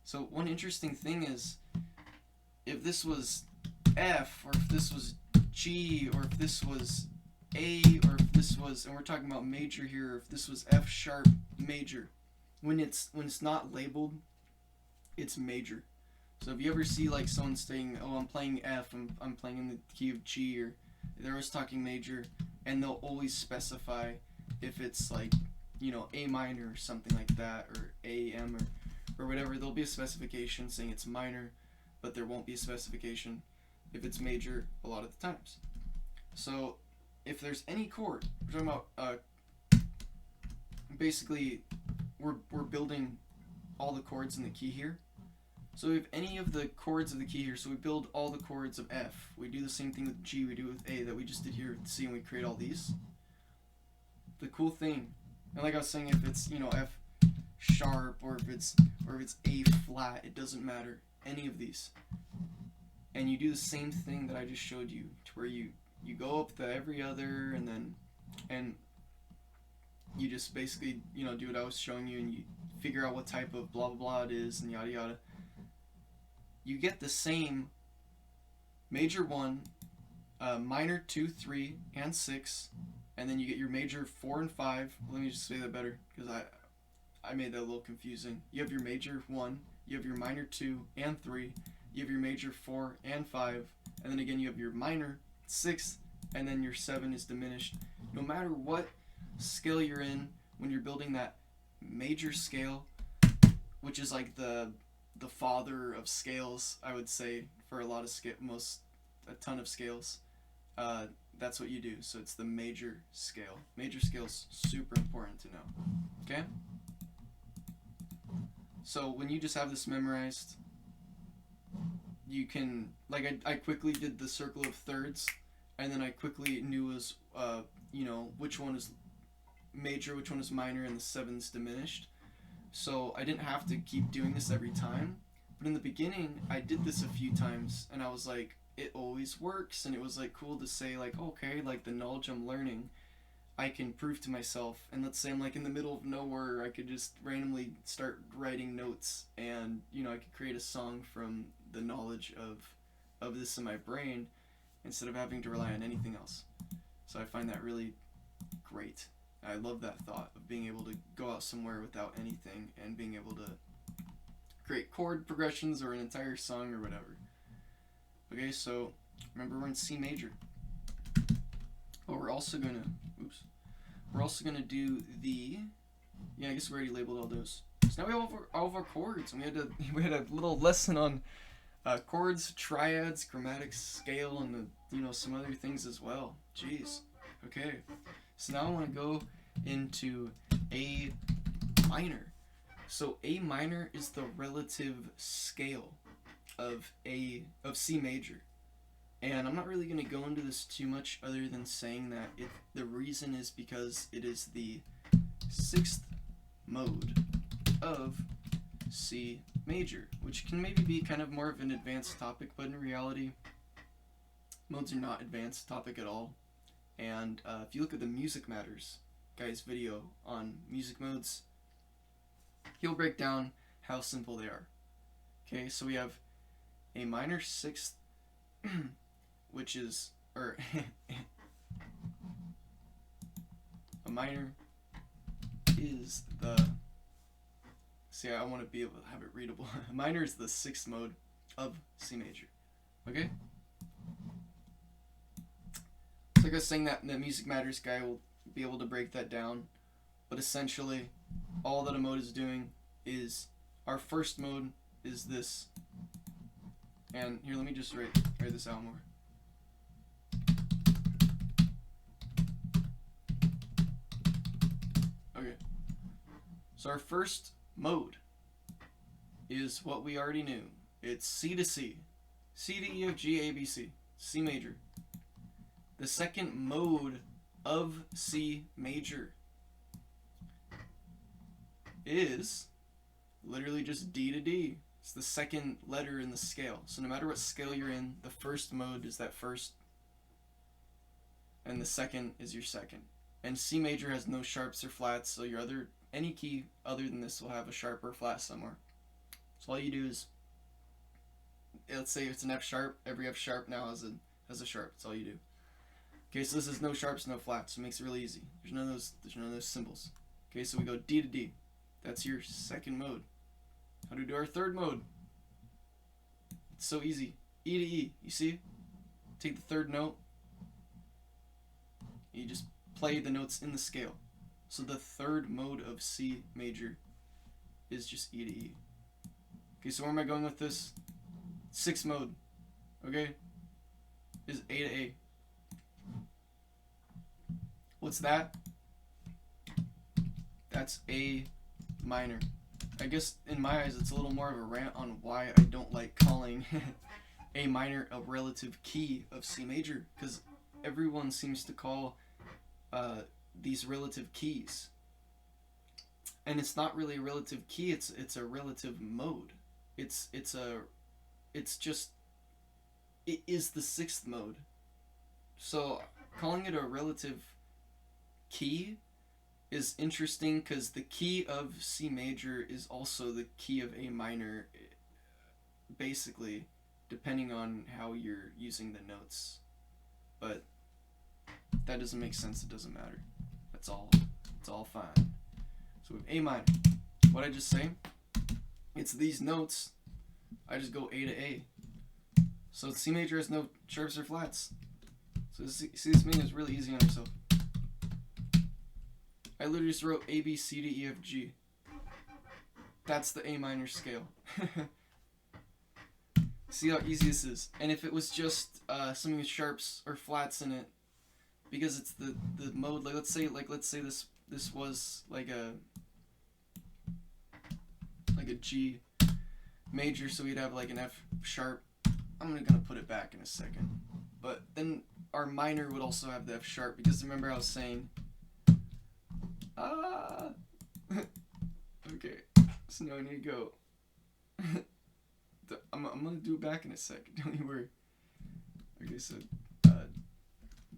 So one interesting thing is, if this was F, or if this was G, or if this was A, or if this was, and we're talking about major here, if this was F sharp major, when it's not labeled, it's major. So if you ever see like someone saying, "Oh, I'm playing F, I'm playing in the key of G," or they're always talking major, and they'll always specify if it's like, you know, A minor or something like that, or AM or whatever. There'll be a specification saying it's minor, but there won't be a specification if it's major a lot of the times. So if there's any chord, we're talking about basically we're building all the chords in the key here. So we have any of the chords of the key here, so we build all the chords of F. We do the same thing with G, we do with A that we just did here with C, and we create all these. The cool thing, and like I was saying, if it's, you know, F sharp, or if it's A flat, it doesn't matter, any of these. And you do the same thing that I just showed you, to where you go up the every other, and you just basically, you know, do what I was showing you, and you figure out what type of blah blah blah it is, and yada yada. You get the same major 1, minor 2, 3, and 6, and then you get your major 4 and 5. Let me just say that better, because I made that a little confusing. You have your major 1, you have your minor 2 and 3, you have your major 4 and 5, and then again you have your minor 6, and then your 7 is diminished. No matter what scale you're in, when you're building that major scale, which is like the father of scales, I would say, for a lot of a ton of scales, that's what you do. So it's the major scale. Major scale's super important to know. Okay? So when you just have this memorized, you can, like, I quickly did the circle of thirds, and then I quickly knew was, you know, which one is major, which one is minor, and the 7's diminished. So I didn't have to keep doing this every time. But in the beginning, I did this a few times, and I was like, it always works, and it was like cool to say, like, okay, like the knowledge I'm learning, I can prove to myself. And let's say I'm like in the middle of nowhere, I could just randomly start writing notes, and, you know, I could create a song from the knowledge of this in my brain, instead of having to rely on anything else. So I find that really great. I love that thought of being able to go out somewhere without anything and being able to create chord progressions or an entire song or whatever. Okay, so remember we're in C major. But we're also gonna do the, yeah, I guess we already labeled all those. So now we have all of our chords, and we had a little lesson on chords, triads, grammatics, scale, and some other things as well. Jeez. Okay. So now I want to go into A minor. So A minor is the relative scale of C major. And I'm not really going to go into this too much, other than saying that the reason is because it is the 6th mode of C major, which can maybe be kind of more of an advanced topic, but in reality, modes are not advanced topic at all. And if you look at the Music Matters guy's video on music modes, he'll break down how simple they are. Okay, so we have A minor 6th, which is, or a minor is the, see, I want to be able to have it readable. A minor is the 6th mode of C major. Okay? So like I was saying, that the Music Matters guy will be able to break that down, but essentially all that a mode is doing is, our first mode is this, and here, let me just write this out more. Okay, so our first mode is what we already knew. It's C to C, C to E, F, G, A, B, C, C major. The second mode of C major is literally just D to D. It's the second letter in the scale. So no matter what scale you're in, the first mode is that first, and the second is your second. And C major has no sharps or flats, so any key other than this will have a sharp or flat somewhere. So all you do is, let's say it's an F sharp. Every F sharp now has a sharp. That's all you do. Okay, so this is no sharps, no flats, so it makes it really easy. There's none of those symbols. Okay, so we go D to D. That's your second mode. How do we do our third mode? It's so easy. E to E. You see? Take the third note. You just play the notes in the scale. So the third mode of C major is just E to E. Okay, so where am I going with this? Sixth mode. Okay? Is A to A. What's that? That's A minor. I guess in my eyes it's a little more of a rant on why I don't like calling A minor a relative key of C major, because everyone seems to call these relative keys, and it's not really a relative key. It's a relative mode. It is the sixth mode. So calling it a relative key is interesting because the key of C major is also the key of A minor, basically, depending on how you're using the notes. But that doesn't make sense. It doesn't matter. It's all fine. So with A minor, what I just say, it's these notes. I just go A to A. So C major has no sharps or flats. So see, this meaning is really easy on yourself. I literally just wrote A, B, C, D, E, F, G. That's the A minor scale. See how easy this is. And if it was just something with sharps or flats in it, because it's the mode, let's say this was like a G major, so we'd have like an F sharp. I'm gonna put it back in a second. But then our minor would also have the F sharp, because remember I was saying okay, so now I need to go. I'm gonna do it back in a second, don't you worry. Okay, so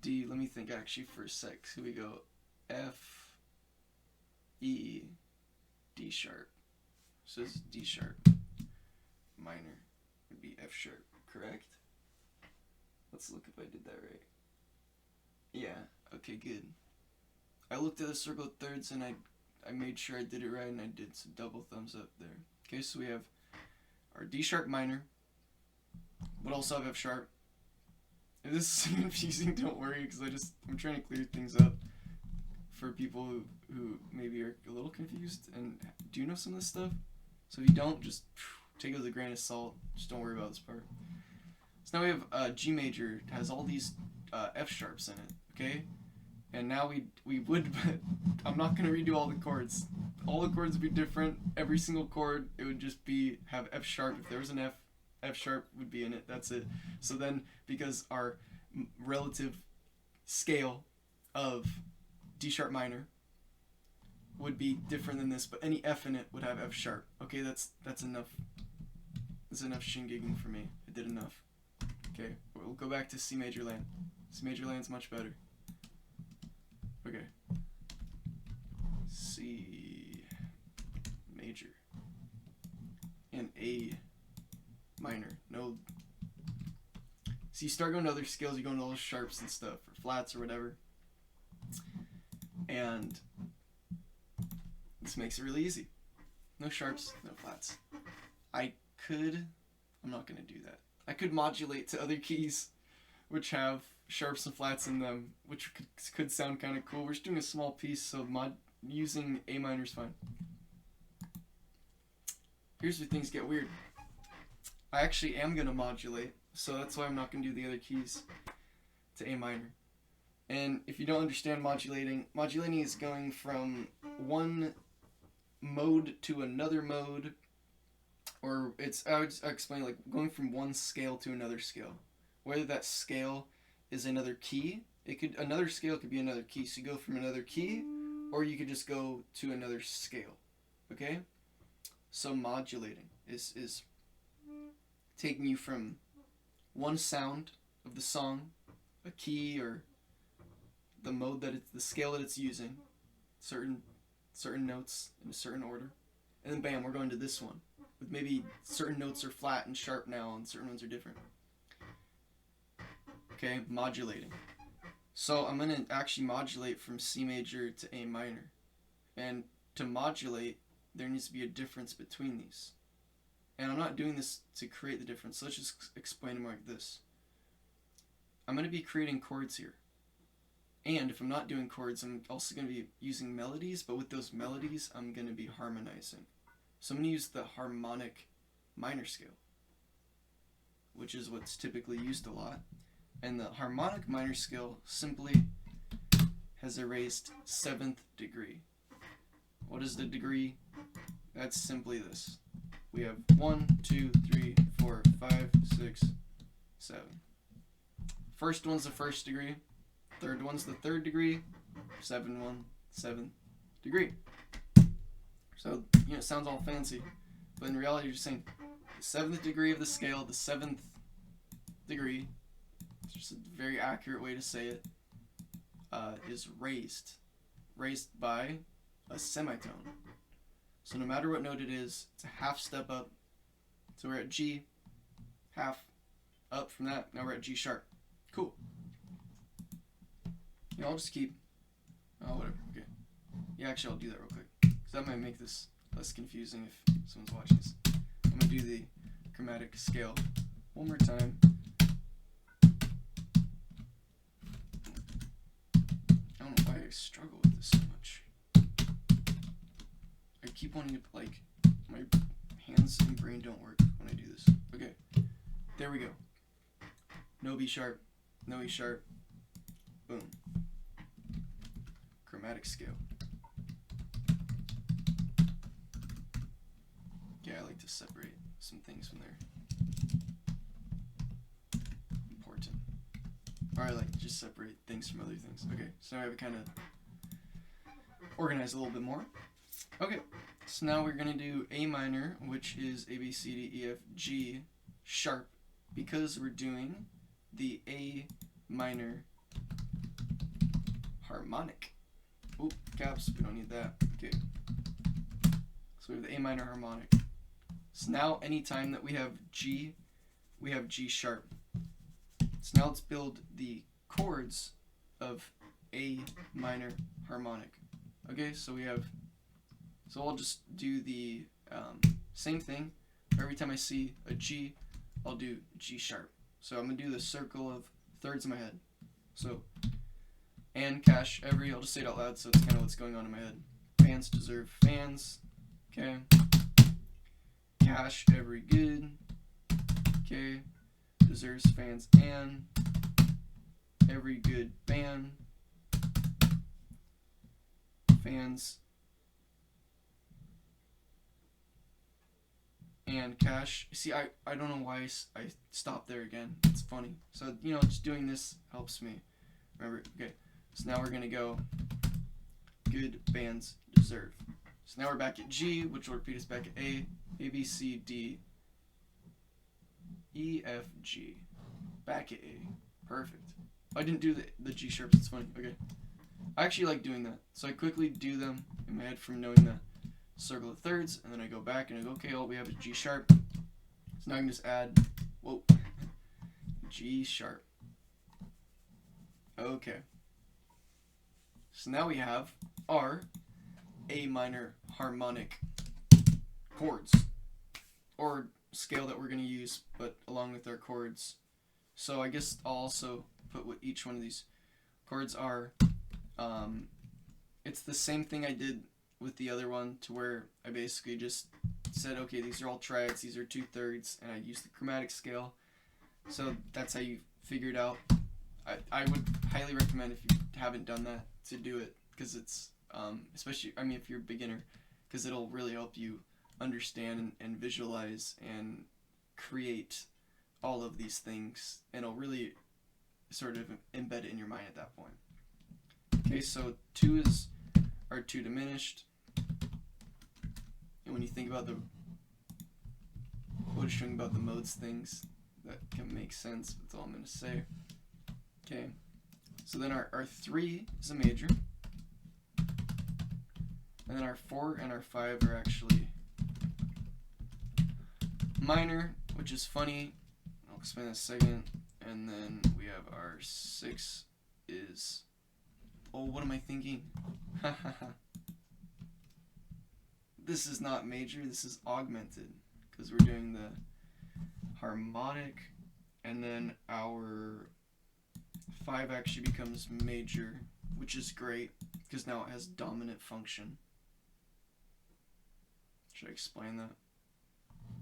D, let me think actually for a sec. So we go F, E, D sharp. So it's D sharp. Minor would be F sharp, correct? Let's look if I did that right. Yeah, okay, good. I looked at the circle of thirds and I made sure I did it right, and I did, so double thumbs up there. Okay, so we have our D sharp minor, but also have F sharp. If this is confusing, don't worry, because I'm trying to clear things up for people who maybe are a little confused and do know some of this stuff. So if you don't, just take it with a grain of salt. Just don't worry about this part. So now we have G major. It has all these F sharps in it, okay? And now we would, but I'm not going to redo all the chords. All the chords would be different. Every single chord, it would just have F sharp. If there was an F sharp would be in it. That's it. So then, because our relative scale of D sharp minor would be different than this, but any F in it would have F sharp. Okay, that's enough. That's enough shingigging for me. I did enough. Okay, we'll go back to C major land. C major land's much better. Okay. C major and A minor. No. So you start going to other scales, you go into all those sharps and stuff, or flats or whatever. And this makes it really easy. No sharps, no flats. I'm not going to do that. I could modulate to other keys which have sharps and flats in them, which could sound kind of cool. We're just doing a small piece, so using A minor is fine. Here's where things get weird. I actually am going to modulate, so that's why I'm not going to do the other keys to A minor. And if you don't understand modulating is going from one mode to another mode, or I would explain like going from one scale to another scale. Whether that scale is another key, another scale could be another key. So you go from another key, or you could just go to another scale. Okay? So modulating is taking you from one sound of the song, a key or the mode that it's the scale that it's using, certain notes in a certain order, and then bam, we're going to this one with maybe certain notes are flat and sharp now and certain ones are different. Okay, modulating. So I'm going to actually modulate from C major to A minor. And to modulate, there needs to be a difference between these. And I'm not doing this to create the difference. So let's just explain them like this. I'm going to be creating chords here. And if I'm not doing chords, I'm also going to be using melodies, but with those melodies, I'm going to be harmonizing. So I'm going to use the harmonic minor scale, which is what's typically used a lot. And the harmonic minor scale simply has a raised 7th degree. What is the degree? That's simply this. We have 1, 2, 3, 4, 5, 6, 7. First one's the first degree. Third one's the third degree. 7th degree. So, it sounds all fancy. But in reality, you're just saying the 7th degree of the scale, the 7th degree, it's just a very accurate way to say it, is raised. Raised by a semitone. So no matter what note it is, it's a half step up. So we're at G, half up from that, now we're at G sharp. Cool. Yeah, I'll just keep, whatever, okay. Yeah, actually I'll do that real quick, because that might make this less confusing if someone's watching this. I'm going to do the chromatic scale one more time. I don't know why I struggle with this so much. I keep wanting to, like, my hands and brain don't work when I do this. Okay, there we go. No B sharp, no E sharp, boom. Chromatic scale. Yeah, I like to separate some things when they're important. Or I like to just separate things from other things. Okay, so now I have it kind of organized a little bit more. Okay, so now we're going to do A minor, which is A, B, C, D, E, F, G sharp, because we're doing the A minor harmonic. Oop, caps, we don't need that. Okay. So we have the A minor harmonic. So now anytime that we have G sharp. So now let's build the chords of A minor harmonic. Okay, so I'll just do the same thing. Every time I see a G, I'll do G sharp. So I'm going to do the circle of thirds in my head. So, and cash every, I'll just say it out loud so it's kind of what's going on in my head. Fans deserve fans. Okay. Cash every good. Okay. Deserves fans and every good band. Fans and cash. See, I don't know why I stopped there again. It's funny. So, just doing this helps me remember. Okay, so now we're going to go good bands deserve. So now we're back at G, which will repeat us back at A, B, C, D, E, F, G. Back at A. Perfect. I didn't do the G sharps. It's funny. Okay. I actually like doing that. So I quickly do them in my head from knowing the circle of thirds, and then I go back and I go, okay, all we have is G sharp. So now I can just add, G sharp. Okay. So now we have our A minor harmonic chords, or scale that we're going to use, but along with our chords. So I guess I'll also put what each one of these chords are. It's the same thing I did with the other one, to where I basically just said, okay, these are all triads, these are 2/3, and I used the chromatic scale. So that's how you figure it out. I would highly recommend, if you haven't done that, to do it, because it's, especially, if you're a beginner, because it'll really help you understand and visualize and create all of these things, and it'll really sort of embed it in your mind at that point. Okay, so 2 are 2 diminished, and when you think about the butchering about the modes things. That can make sense. That's all I'm going to say. Okay. So then our 3 is a major. And then our 4 and our 5 are actually minor, which is funny. I'll explain in a second. And then we have our 6 is... Oh, what am I thinking? This is not major, this is augmented. Because we're doing the harmonic. And then our 5 actually becomes major, which is great. Because now it has dominant function. Should I explain that?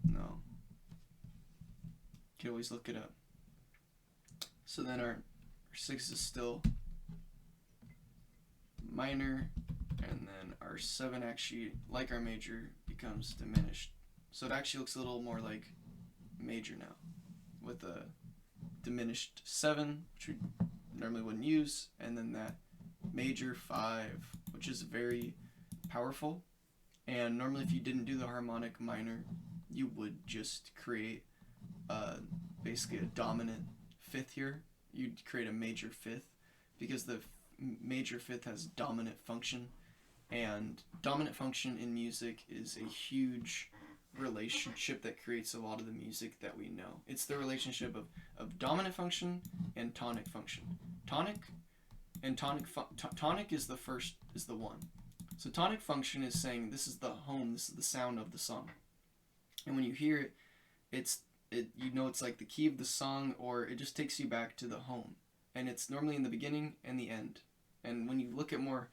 No. You can always look it up. So then our 6 is still minor, and then our 7 actually, like our major, becomes diminished. So it actually looks a little more like major now, with a diminished 7, which we normally wouldn't use, and then that major 5, which is very powerful. And normally if you didn't do the harmonic minor, you would just create basically a dominant 5th here. You'd create a major 5th, because the major 5th has dominant function, and dominant function in music is a huge relationship that creates a lot of the music that we know. It's the relationship of dominant function and tonic function. Tonic is the first, is the 1. So tonic function is saying this is the home, this is the sound of the song. And when you hear it, you know it's like the key of the song, or it just takes you back to the home. And it's normally in the beginning and the end. And when you look at more,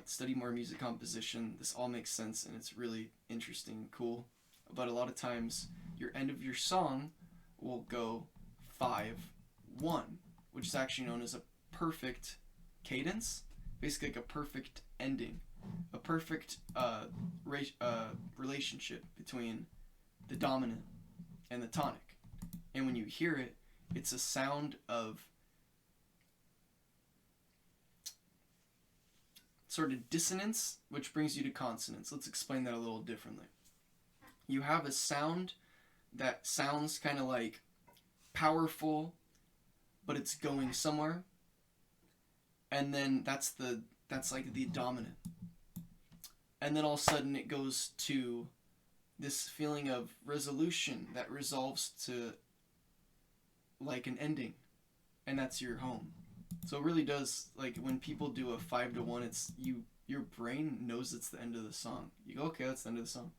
study more music composition, this all makes sense, and it's really interesting and cool. But a lot of times, your end of your song will go 5-1, which is actually known as a perfect cadence, basically like a perfect ending, a perfect relationship between the dominant and the tonic. And when you hear it, it's a sound of sort of dissonance, which brings you to consonance. Let's explain that a little differently. You have a sound that sounds kind of like powerful, but it's going somewhere. And then that's like the dominant. And then all of a sudden it goes to this feeling of resolution that resolves to like an ending. And that's your home. So it really does, like when people do a 5-1, it's your brain knows it's the end of the song. You go, okay, that's the end of the song.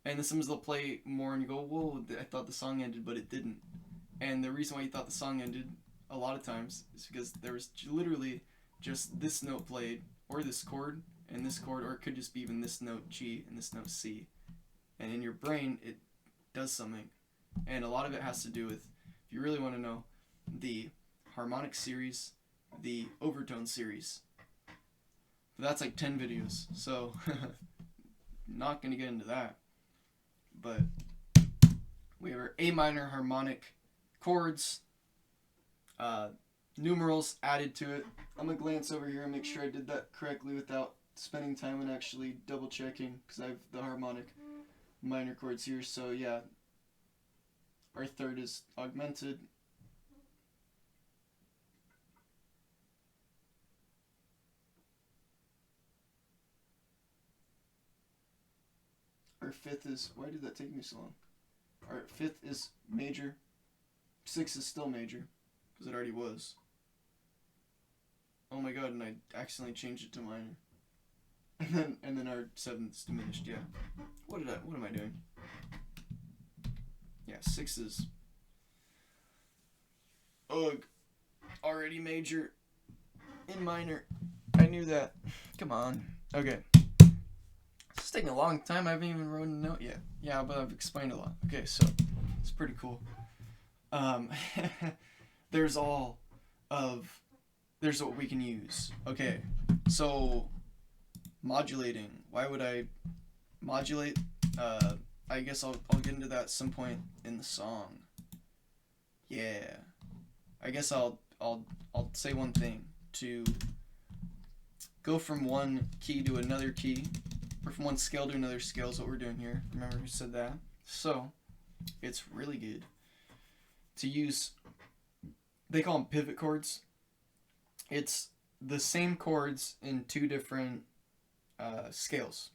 And then sometimes they'll play more and you go, whoa, I thought the song ended, but it didn't. And the reason why you thought the song ended a lot of times is because there was literally just this note played, or this chord, and this chord, or it could just be even this note G and this note C. And in your brain, it does something. And a lot of it has to do with, if you really want to know, the harmonic series, the overtone series. But that's like 10 videos, so not going to get into that. But we have our A minor harmonic chords, numerals added to it. I'm going to glance over here and make sure I did that correctly without spending time and actually double checking, because I have the harmonic minor chords here. So yeah, our 3rd is augmented. Our 5th is, why did that take me so long? Our 5th is major. 6 is still major, because it already was. Oh my god, and I accidentally changed it to minor. And then our 7th is diminished, yeah. What am I doing? Yeah, 6 is, ugh, already major in minor. I knew that. Come on. Okay. This is taking a long time. I haven't even written a note yet. Yeah, but I've explained a lot. Okay, so it's pretty cool. There's what we can use. Okay, so modulating. Why would I modulate? I guess I'll get into that at some point in the song. Yeah, I guess I'll say one thing. To go from one key to another key, or from one scale to another scale is what we're doing here. Remember who said that? So It's really good to use. They call them pivot chords. It's the same chords in two different scales.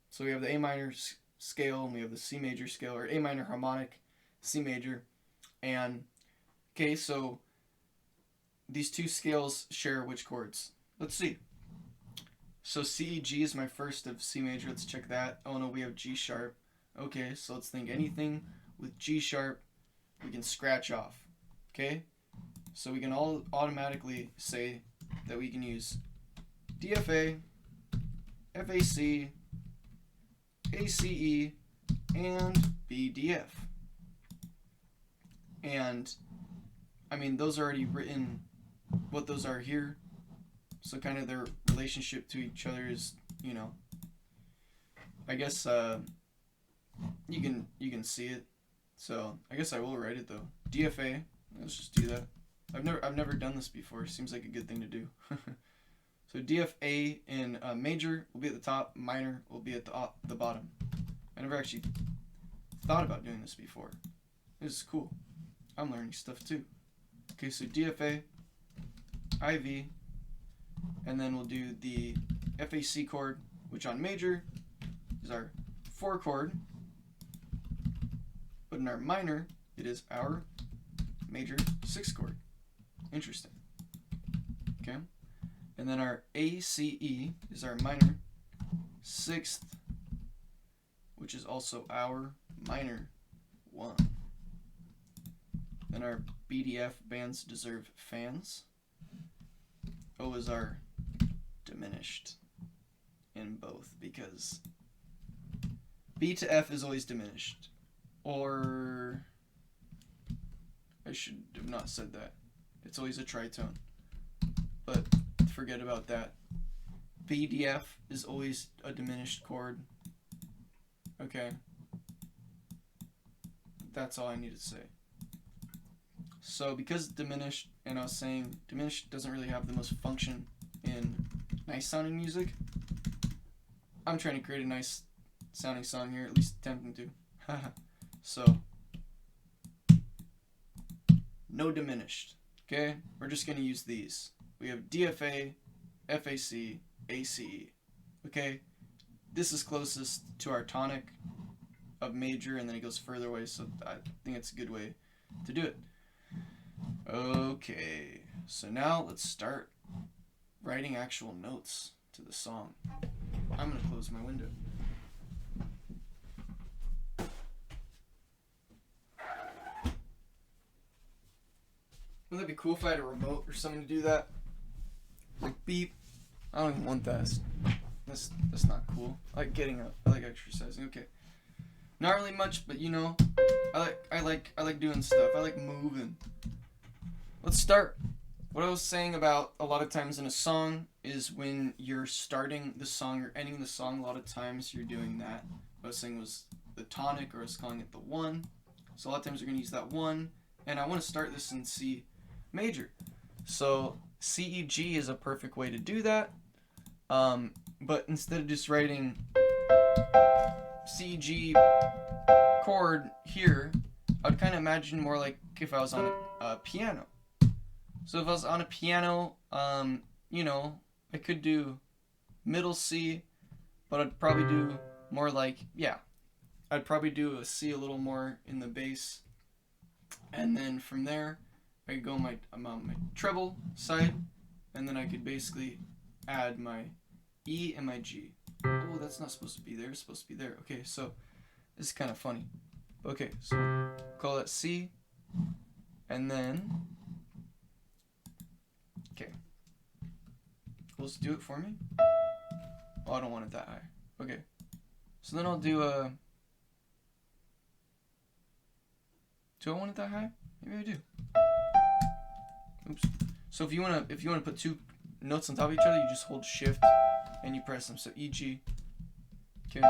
So we have the A minor scale and we have the C major scale, or A minor harmonic, C major. And okay, so these two scales share which chords? Let's see. So C, E, G is my first of C major. Let's check that. Oh no, we have G sharp. Okay, so let's think anything with G sharp we can scratch off. Okay? So we can all automatically say that we can use DFA, FAC, ACE, and BDF. And I mean, those are already written what those are here. So kind of their relationship to each other is, you know, I guess you can see it. So I guess I will write it though. DFA. Let's just do that. I've never done this before. Seems like a good thing to do. So DFA in major will be at the top. Minor will be at the bottom. I never actually thought about doing this before. This is cool. I'm learning stuff too. Okay, so DFA, IV, and then we'll do the FAC chord, which on major is our 4 chord, but in our minor it is our major 6 chord. Interesting. Okay, and then our ACE is our minor 6th, which is also our minor 1. Then our BDF, bands deserve fans. O is our diminished in both, because B to F is always diminished. Or I should have not said that. It's always a tritone. But forget about that. BDF is always a diminished chord. Okay. That's all I need to say. So because diminished, and I was saying diminished doesn't really have the most function in nice sounding music, I'm trying to create a nice sounding song here, at least attempting to. So no diminished. Okay, we're just gonna use these. We have DFA, FAC, ACE. Okay, this is closest to our tonic of major, and then it goes further away, so I think it's a good way to do it. Okay, so now let's start writing actual notes to the song. I'm gonna close my window. Wouldn't that be cool if I had a remote or something to do that? Like beep. I don't even want that. That's not cool. I like getting up. I like exercising. Okay. Not really much, but you know, I like doing stuff. I like moving. Let's start. What I was saying about a lot of times in a song is when you're starting the song or ending the song, a lot of times you're doing that. What I was saying was the tonic, or I was calling it the 1. So a lot of times you're going to use that 1. And I want to start this in C major. So CEG is a perfect way to do that. But instead of just writing CG chord here, I'd kind of imagine more like if I was on a piano. So if I was on a piano, you know, I could do middle C, but I'd probably do more like, yeah, I'd probably do a C a little more in the bass. And then from there, I could go on my treble side, and then I could basically add my E and my G. Oh, that's not supposed to be there. It's supposed to be there. Okay, so this is kind of funny. Okay, so call that C, and then, okay. Will this do it for me? Oh, I don't want it that high. Okay, so then I'll do a. Do I want it that high? Maybe I do. Oops. So if you wanna put 2 notes on top of each other, you just hold Shift and you press them. So E, G. Okay.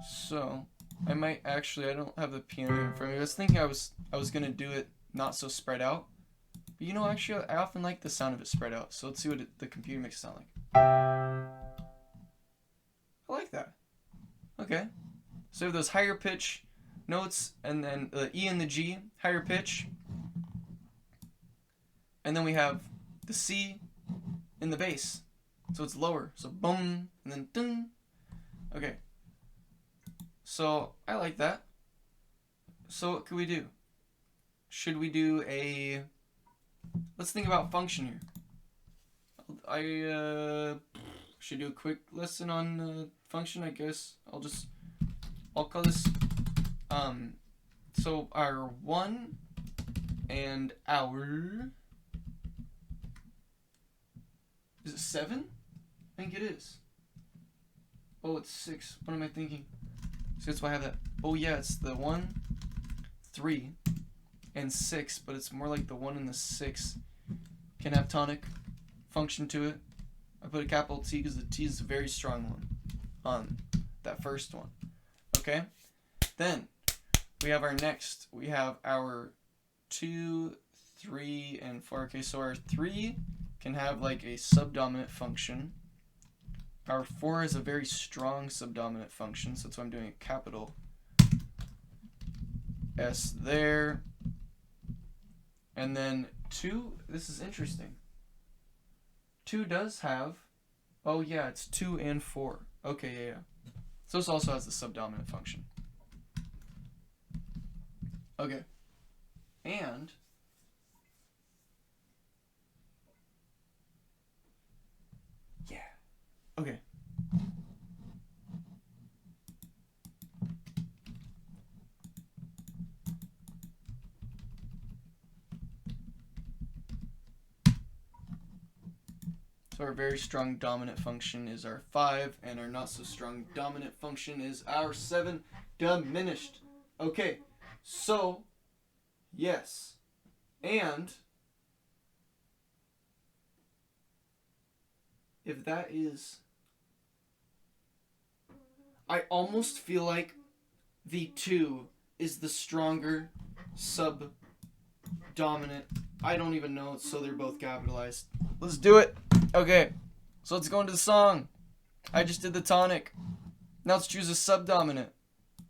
So I might actually, I don't have the piano in front of me. I was thinking I was gonna do it not so spread out. But you know, actually, I often like the sound of it spread out. So let's see what the computer makes it sound like. I like that. Okay. So we have those higher pitch notes, and then the E and the G, higher pitch. And then we have the C in the bass, so it's lower. So boom, and then dun. Okay. So I like that. So what could we do? Should we do a... Let's think about function here. I should do a quick lesson on function, I guess. I'll call this so our 1 and our... Is it 7? I think it is. Oh, it's 6. What am I thinking? So that's why I have that. Oh yeah, it's the 1, 3, and 6, but it's more like the 1 and the 6 can have tonic function to it. I put a capital T because the T is a very strong one on that first one. Okay? Then we have our next. We have our 2, 3, and 4. Okay, so our 3 can have like a subdominant function. Our 4 is a very strong subdominant function, so that's why I'm doing a capital S there. And then 2, this is interesting. 2 does have, oh yeah, it's 2 and 4. Okay, yeah. So this also has the subdominant function. Okay. And yeah. Okay. So our very strong dominant function is our 5, and our not so strong dominant function is our 7 diminished. Okay, so, yes, and if that is, I almost feel like the 2 is the stronger sub-dominant. I don't even know, so they're both capitalized. Let's do it. Okay, so let's go into the song. I just did the tonic. Now let's choose a subdominant.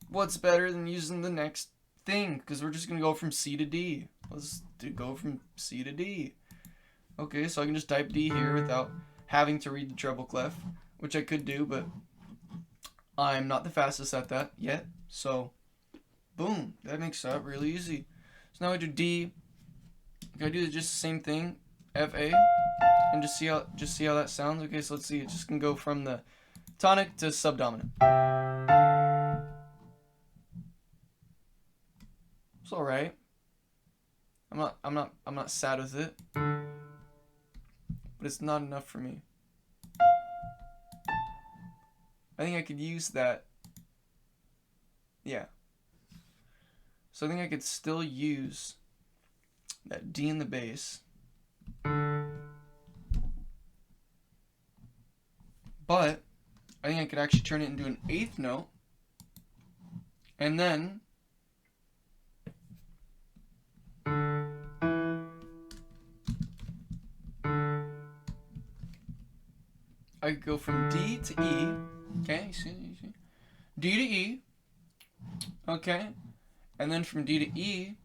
What's better than using the next thing? Because we're just going to go from C to D. Let's go from C to D. Okay, so I can just type D here without having to read the treble clef, which I could do, but I'm not the fastest at that yet. So, boom, that makes that really easy. So now I do D. I do just the same thing, F A, and just see how that sounds. Okay, so let's see. It's just gonna go from the tonic to subdominant. It's all right. I'm not sad with it, but it's not enough for me. I think I could use that. Yeah. So I think I could still use that D in the bass, but I think I could actually turn it into an 8th note, and then I could go from D to E. Okay, you see? D to E. Okay, and then from D to E,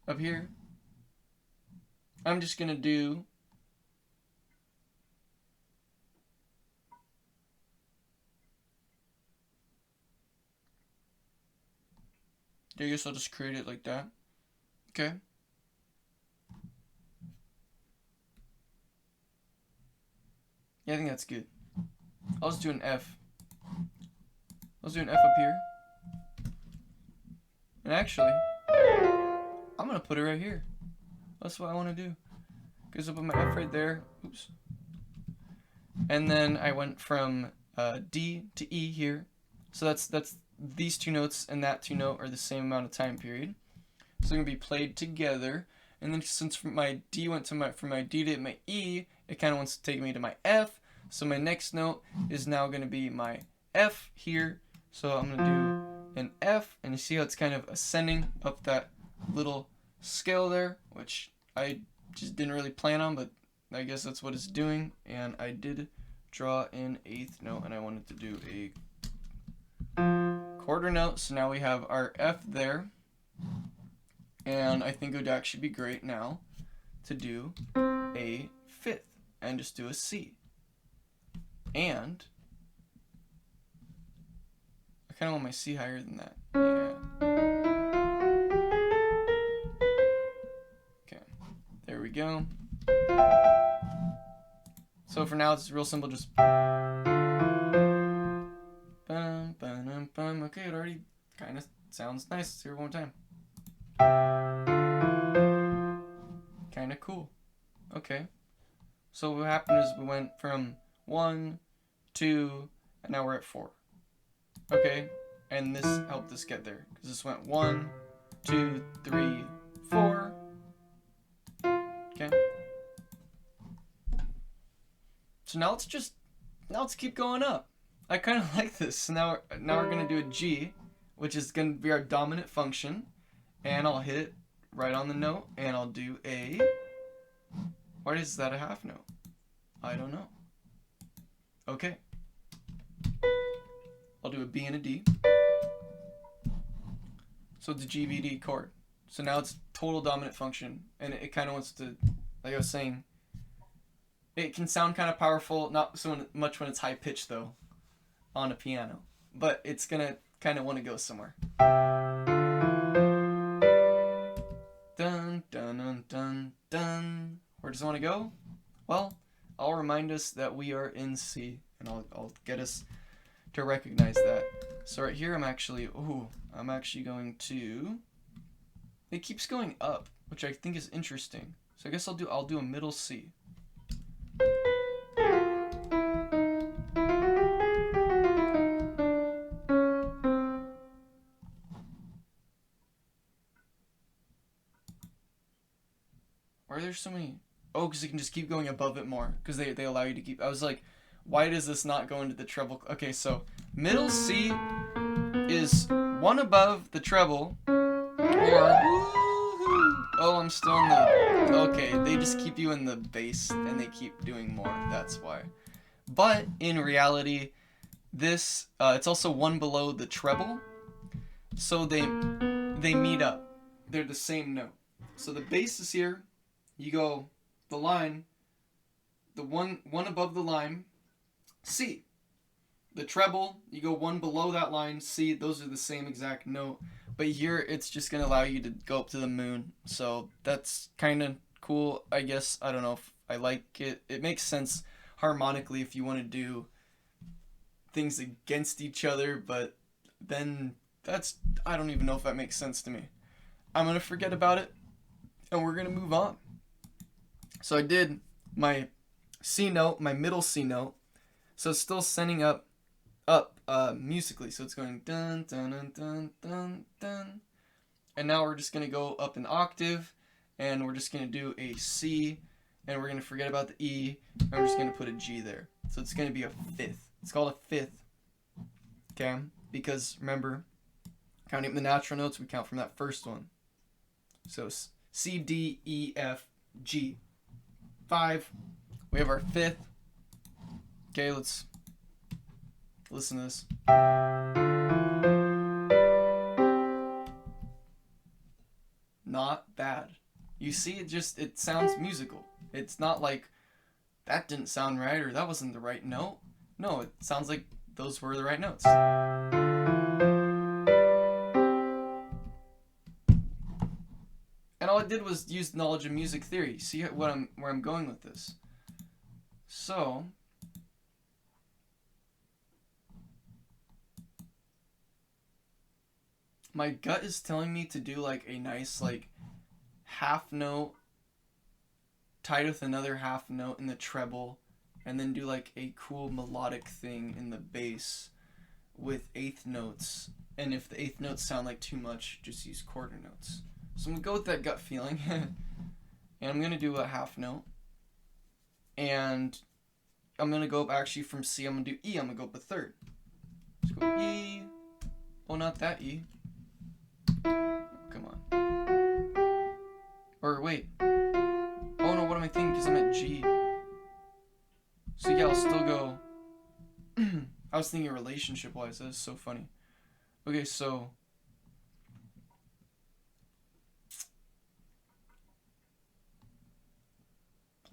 up here, I'm just gonna do I guess I'll just create it like that. Okay. Yeah, I think that's good. I'll just do an F. Let's do an F up here. And actually, I'm gonna put it right here. That's what I want to do. Because I'll put my F right there. Oops. And then I went from D to E here. So that's these 2 notes and that 2 note are the same amount of time period. So they're gonna be played together. And then since my D went to from my D to my E, it kind of wants to take me to my F. So my next note is now gonna be my F here. So I'm gonna do an F, and you see how it's kind of ascending up that little scale there, which I just didn't really plan on, but I guess that's what it's doing. And I did draw an 8th note, and I wanted to do a quarter note. So now we have our F there. And I think it would actually be great now to do a fifth and just do a C. And I kind of want my C higher than that. Yeah. Okay, there we go. So for now, it's real simple, just bum, bum, bum. Okay, it already kind of sounds nice. Let's hear it one more time. Kind of cool. Okay. So what happened is we went from 1, 2, and now we're at 4. Okay, and this helped us get there because this went 1, 2, 3, 4. Okay. So now let's keep going up. I kind of like this. So now we're gonna do a G, which is gonna be our dominant function, and I'll hit it right on the note, and I'll do a. Why is that a half note? I don't know. Okay. I'll do a B and a D. So it's a G, B, D chord. So now it's total dominant function, and it kind of wants to, like I was saying, it can sound kind of powerful, not so much when it's high pitched though, on a piano, but it's gonna kind of want to go somewhere. Dun dun dun dun dun. Where does it want to go? Well, I'll remind us that we are in C, and I'll get us to recognize that. So right here, I'm actually going to. It keeps going up, which I think is interesting. So I guess I'll do a middle C. Why are there so many? Oh, because you can just keep going above it more. Because they allow you to keep. I was like, why does this not go into the treble? Okay, so middle C is one above the treble. Or, oh, I'm still in the. Okay, they just keep you in the bass and they keep doing more. That's why. But in reality, this it's also one below the treble. So they meet up. They're the same note. So the bass is here. You go the line, the one above the line, C. The treble, you go one below that line, C. Those are the same exact note. But here, it's just going to allow you to go up to the moon. So that's kind of cool, I guess. I don't know if I like it. It makes sense harmonically if you want to do things against each other. But then I don't even know if that makes sense to me. I'm going to forget about it. And we're going to move on. So I did my C note, my middle C note. So it's still sending up musically. So it's going dun dun dun dun dun dun. And now we're just going to go up an octave, and we're just going to do a C, and we're going to forget about the E, and we're just going to put a G there. So it's going to be a fifth. It's called a fifth. Okay? Because remember, counting up the natural notes, we count from that first one. So C, D, E, F, G. 5. We have our fifth. Okay, let's listen to this. Not bad. You see, it sounds musical. It's not like that didn't sound right or that wasn't the right note. No, it sounds like those were the right notes. And all I did was use knowledge of music theory. See where I'm going with this. So my gut is telling me to do like a nice like half note tied with another half note in the treble, and then do like a cool melodic thing in the bass with eighth notes. And if the eighth notes sound like too much, just use quarter notes. So I'm going to go with that gut feeling. And I'm going to do a half note. And I'm going to go up actually from C. I'm going to do E. I'm going to go up a third. Let's go E. Oh, not that E. Come on. Or wait. Oh no, what am I thinking? Because I'm at G. So yeah, I'll still go. I was thinking relationship-wise. That is so funny. Okay, so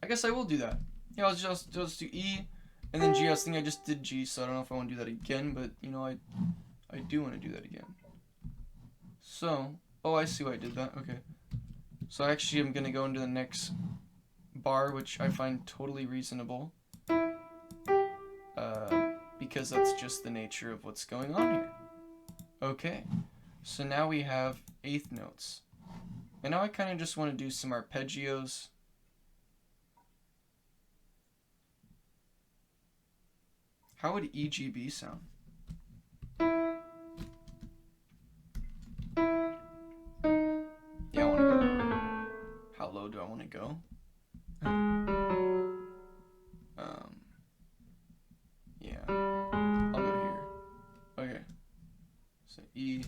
I guess I will do that. Yeah, I'll just do E and then G. I was thinking I just did G, so I don't know if I want to do that again, but you know, I do want to do that again. So, oh, I see why I did that. Okay. So actually I'm going to go into the next bar, which I find totally reasonable. Because that's just the nature of what's going on here. Okay. So now we have eighth notes. And now I kind of just want to do some arpeggios. How would EGB sound? Yeah, I want to go. How low do I want to go? Yeah. I'll go here. Okay. So E.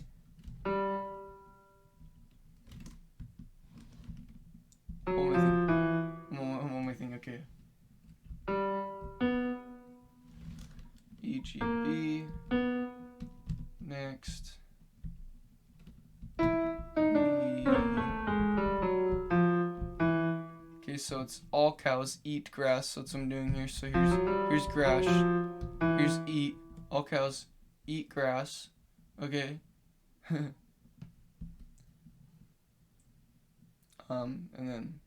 What am I thinking? Okay. E, G, B. Next. E. Okay, so it's all cows eat grass. So that's what I'm doing here. So here's grass. Here's eat. All cows eat grass. Okay. And then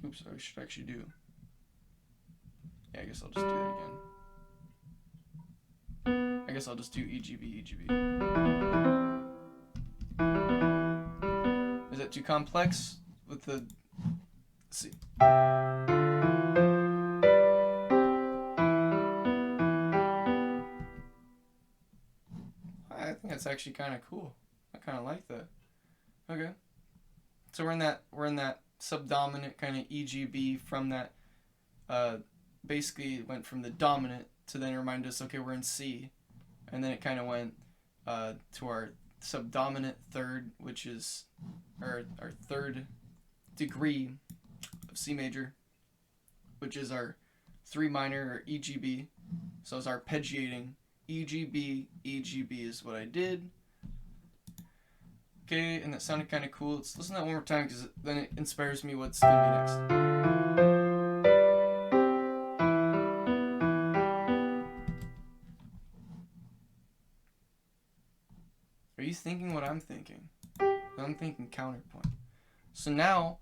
oops, I should actually do. Yeah, I guess I'll just do that again. I guess I'll just do EGB, EGB. Is that too complex with the? Let's see. I think that's actually kind of cool. I kind of like that. Okay. So we're in that subdominant kind of EGB from that. Basically it went from the dominant to then remind us, okay, we're in C, and then it kind of went to our subdominant third, which is our third degree of C major, which is our 3 minor or EGB. So it's arpeggiating EGB, EGB is what I did. Okay, and that sounded kind of cool. Let's listen to that one more time because then it inspires me what's going to be next. Are you thinking what I'm thinking? I'm thinking counterpoint. So now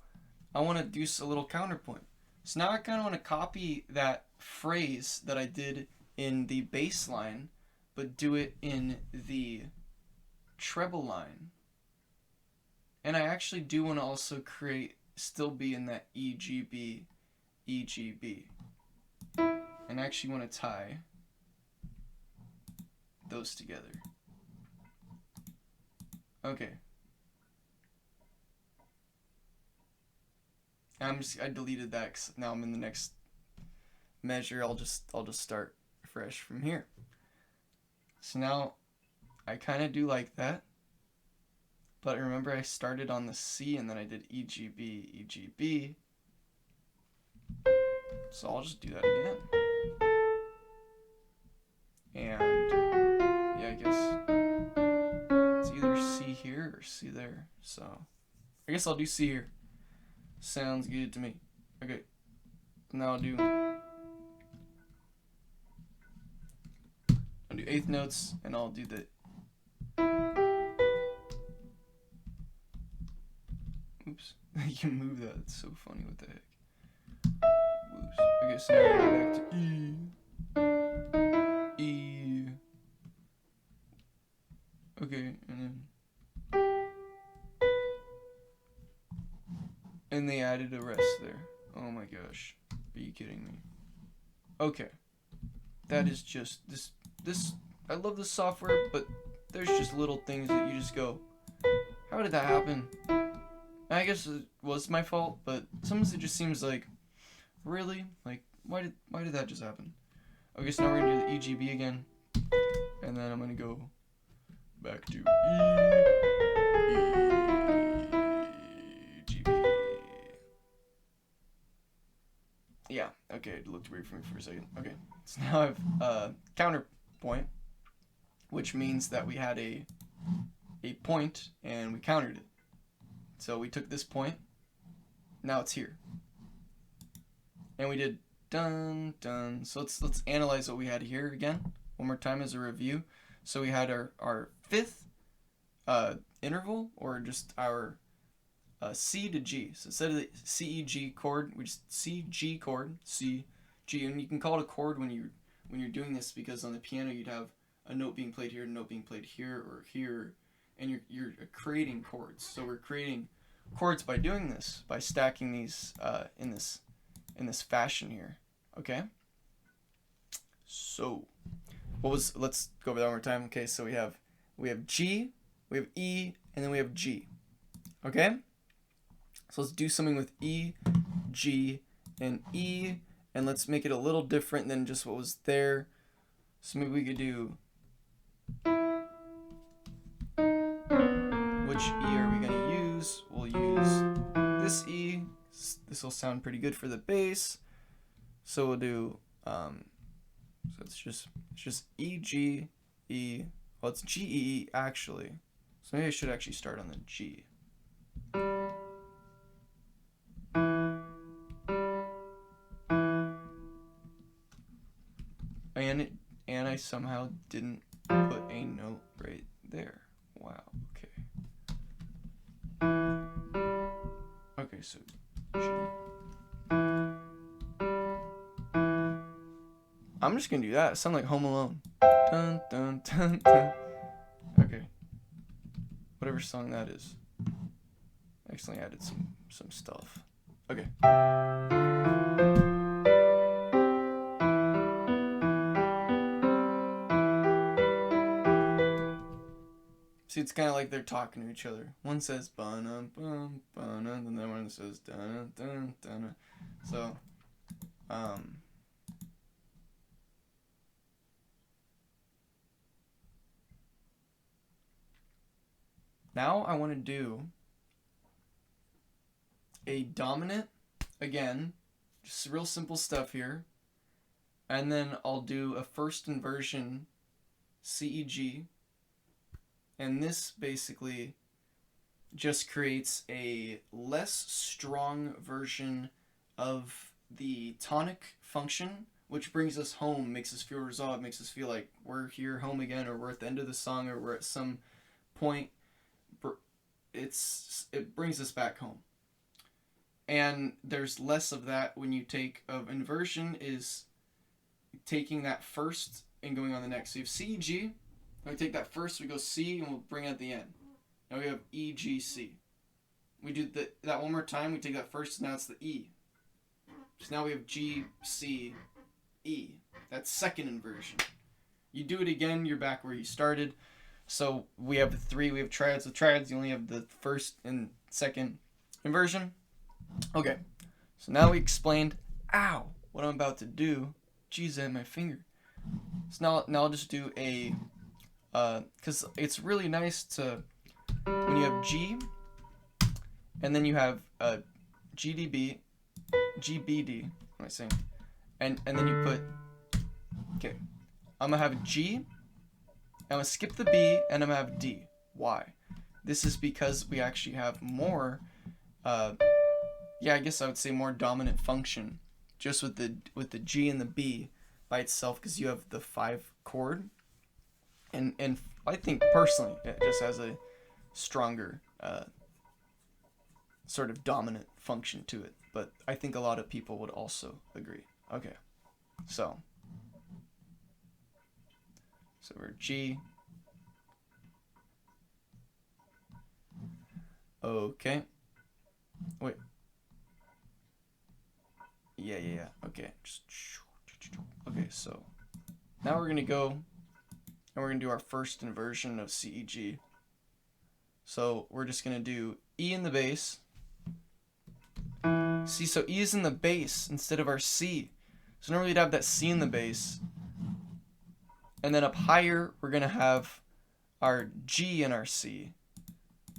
I want to do a little counterpoint. So now I kind of want to copy that phrase that I did in the bass line, but do it in the treble line. And I actually do want to also still be in that EGB, EGB. And I actually want to tie those together. Okay. I deleted that because now I'm in the next measure. I'll just start fresh from here. So now I kind of do like that. But remember I started on the C and then I did EGB, EGB. So I'll just do that again. And yeah, I guess it's either C here or C there. So I guess I'll do C here. Sounds good to me. Okay. Now I'll do eighth notes and I'll do the oops. You can move that. It's so funny. What the heck? Whoops. Okay, so now I go back to E. E. Okay, and they added a rest there. Oh my gosh. Are you kidding me? Okay. That is just this I love this software, but there's just little things that you just go, how did that happen? I guess it was my fault, but sometimes it just seems like, really? Like, why did that just happen? Okay, so now we're gonna do the EGB again, and then I'm gonna go back to EGB. Yeah, Okay, it looked weird for me for a second. Okay, so now I have counterpoint, which means that we had a point and we countered it. So we took this point, now it's here. And we did dun dun. So let's analyze what we had here again one more time as a review. So we had our fifth interval, or just our C to G. So instead of the C E G chord, we just C G chord, C G, and you can call it a chord when you're doing this, because on the piano you'd have a note being played here, a note being played here or here, and you're creating chords. So we're creating chords by doing this, by stacking these in this fashion here. Okay. So let's go over that one more time. Okay, so we have G, we have E, and then we have G. Okay? So let's do something with E, G, and E, and let's make it a little different than just what was there. So maybe we could do, which E are we going to use? We'll use this E. This will sound pretty good for the bass. So we'll do, so it's just E, G, E. Well, it's G, E, E actually. So maybe I should actually start on the G. And I somehow didn't put a note right there. Wow, okay. Okay, so G. I'm just gonna do that. It sounds like Home Alone. Dun, dun, dun, dun. Okay. Whatever song that is. I accidentally added some stuff. Okay. See, it's kind of like they're talking to each other. One says ba-num, bum, ba-num, and then one says dun, dun, dun. So, now I want to do a dominant, again, just real simple stuff here, and then I'll do a first inversion C, E, G, and this basically just creates a less strong version of the tonic function, which brings us home, makes us feel resolved, makes us feel like we're here, home again, or we're at the end of the song, or we're at some point. It brings us back home. And there's less of that when you take of inversion, is taking that first and going on the next. So you have C, G. We take that first, we go C, and we'll bring it at the end. Now we have E, G, C. We do that one more time. We take that first, now it's the E. So now we have G, C, E. That's second inversion. You do it again, you're back where you started. So we have the three, we have triads. With triads, you only have the first and second inversion. Okay, so now we explained, what I'm about to do. Jeez, I had my finger. So now I'll just do a, because it's really nice to, when you have G, and then you have GDB, GBD, what am I saying? And then you put, okay, I'm going to have G, I'm going to skip the B, and I'm going to have D. Why? This is because we actually have more, I guess I would say more dominant function just with the G and the B by itself, because you have the 5 chord, and I think personally it just has a stronger sort of dominant function to it, but I think a lot of people would also agree. Okay, so we're G. Okay, wait. Yeah. Okay. Okay, so now we're gonna go and we're gonna do our first inversion of C, E, G. So we're just gonna do E in the bass. See, so E is in the bass instead of our C. So normally we'd have that C in the bass. And then up higher, we're gonna have our G and our C.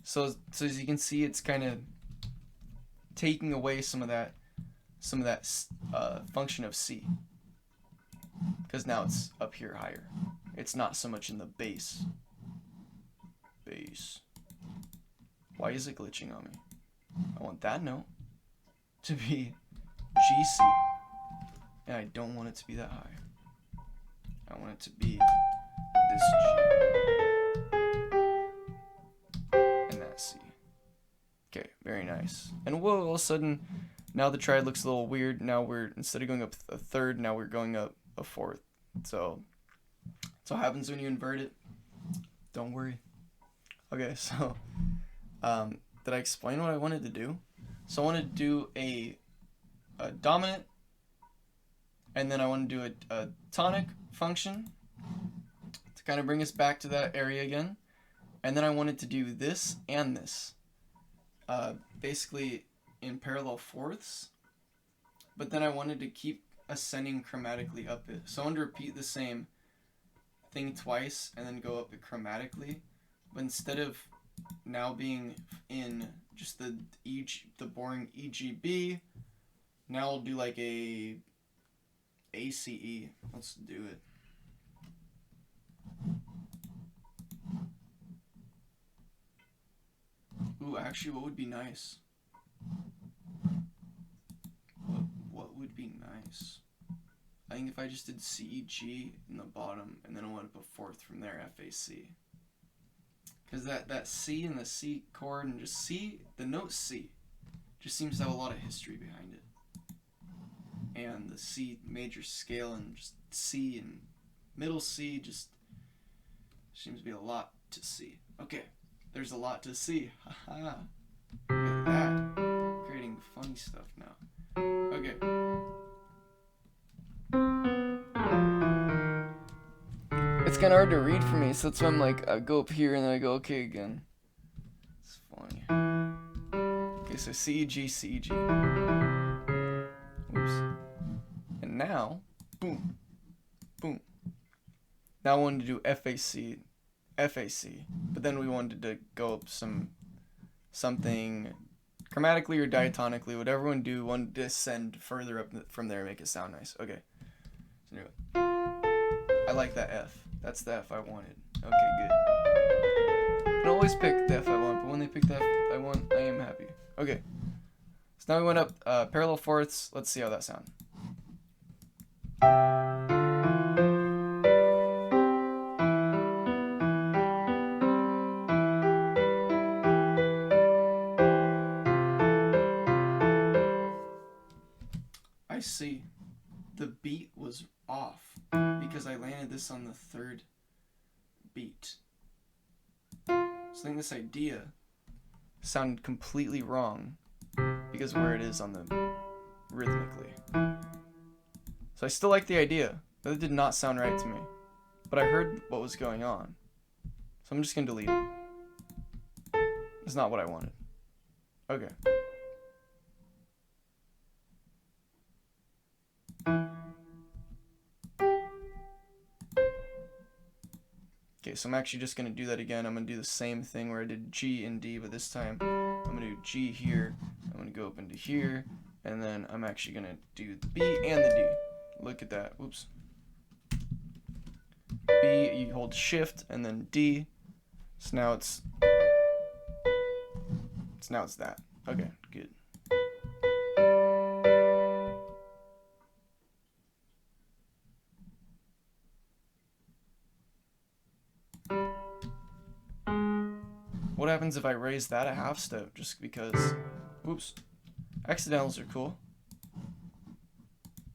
So as you can see, it's kind of taking away some of that some of that function of C. Because now it's up here higher. It's not so much in the bass. Bass. Why is it glitching on me? I want that note to be G, C. And I don't want it to be that high. I want it to be this G. And that C. Okay, very nice. And whoa, all of a sudden, now the triad looks a little weird. Now we're, instead of going up a third, now we're going up a fourth. So, that's what happens when you invert it. Don't worry. Okay, so, did I explain what I wanted to do? So I want to do a dominant, and then I want to do a tonic function to kind of bring us back to that area again. And then I wanted to do this and this, basically in parallel fourths. But then I wanted to keep ascending chromatically up it. So I wanted to repeat the same thing twice and then go up it chromatically. But instead of now being in just the boring EGB, now we'll do like a ACE. Let's do it. Ooh, actually, what would be nice? What would be nice? I think if I just did CEG in the bottom, and then I went up a fourth from there, FAC. Because that C and the C chord and just C, the note C, just seems to have a lot of history behind it. And the C major scale and just C and middle C just seems to be a lot to see. Okay, there's a lot to see. Haha. Look at that. Creating funny stuff now. Okay. It's kind of hard to read for me, so that's why I'm like, I go up here and then I go okay again. It's funny. Okay, so C, G, C, G. Oops. And now, boom, boom. Now I wanted to do FAC, FAC, but then we wanted to go up something chromatically or diatonically, whatever we want to do, wanted to descend further up from there, make it sound nice. Okay. So anyway, I like that F. That's the F I wanted. Okay, good. I don't always pick the F I want, but when they pick the F I want, I am happy. Okay. So now we went up parallel fourths. Let's see how that sounds. I see. The beat was off because I landed this on the third beat. So I think this idea sounded completely wrong because where it is on the rhythmically. So I still like the idea, but it did not sound right to me. But I heard what was going on. So I'm just gonna delete it. It's not what I wanted. Okay. Okay, so I'm actually just going to do that again. I'm going to do the same thing where I did G and D, but this time I'm going to do G here. I'm going to go up into here, and then I'm actually going to do the B and the D. Look at that. Whoops. B, you hold shift, and then D. So now it's that. Okay, good. What happens if I raise that a half step just because, whoops, accidentals are cool.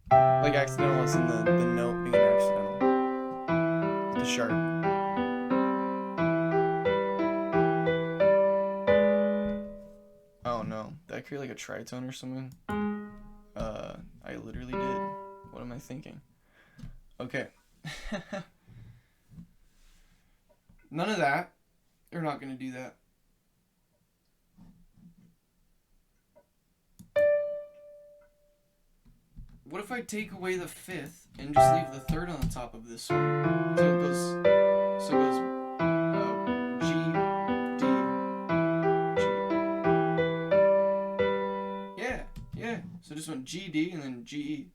Like accidental is in the note being accidental. The sharp. Oh no, did I create like a tritone or something? I literally did. What am I thinking? Okay. None of that. You're not gonna do that. What if I take away the fifth and just leave the third on the top of this one? So it goes G, D, G. Yeah. So So I just went G, D, and then G, E.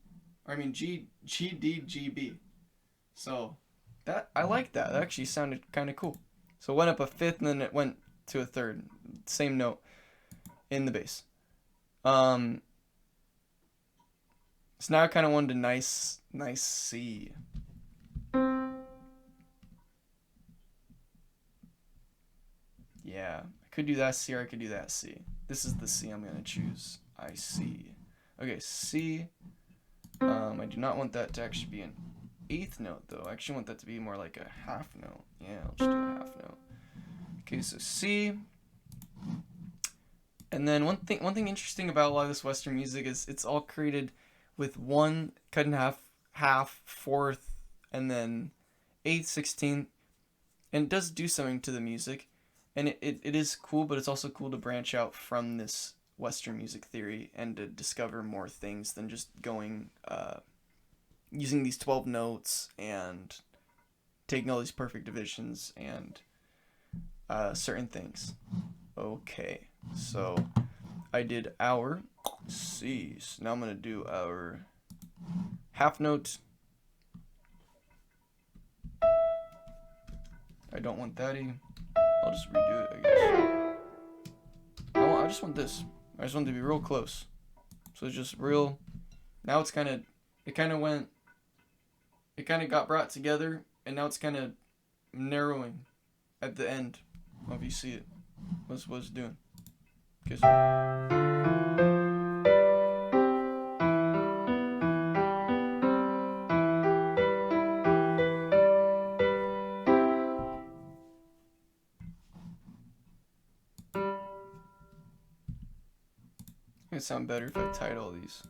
Or I mean G, G, D, G, B. So that, I like that. That actually sounded kind of cool. So it went up a fifth and then it went to a third. Same note in the bass. So now I kind of wanted a nice C. Yeah, I could do that C or I could do that C. This is the C I'm gonna choose. I C. Okay, C. I do not want that to actually be an eighth note though. I actually want that to be more like a half note. Yeah, I'll just do a half note. Okay, so C. And then one thing interesting about a lot of this Western music is it's all created with one cut in half, fourth, and then eighth, 16th. And it does do something to the music. And it is cool, but it's also cool to branch out from this Western music theory and to discover more things than just going, using these 12 notes and taking all these perfect divisions and certain things. Okay, so I did our C's. Now I'm going to do our half note. I don't want that E. I'll just redo it, I guess. I just want this. I just want it to be real close. So it's just real. Now it's it kind of got brought together, and now it's kind of narrowing at the end. I don't know if you see it. What it's doing. Okay, so. It'd sound better if I tied all these.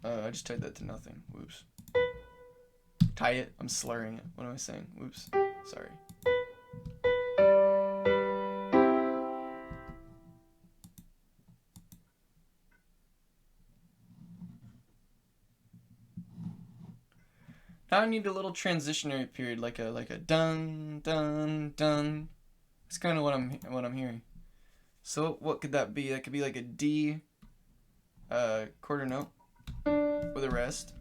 I just tied that to nothing. Whoops. Tie it. I'm slurring it. What am I saying? Whoops. Sorry. Now I need a little transitionary period, like a dun dun dun. That's kind of what I'm hearing. So what could that be? That could be like a D, quarter note with a rest.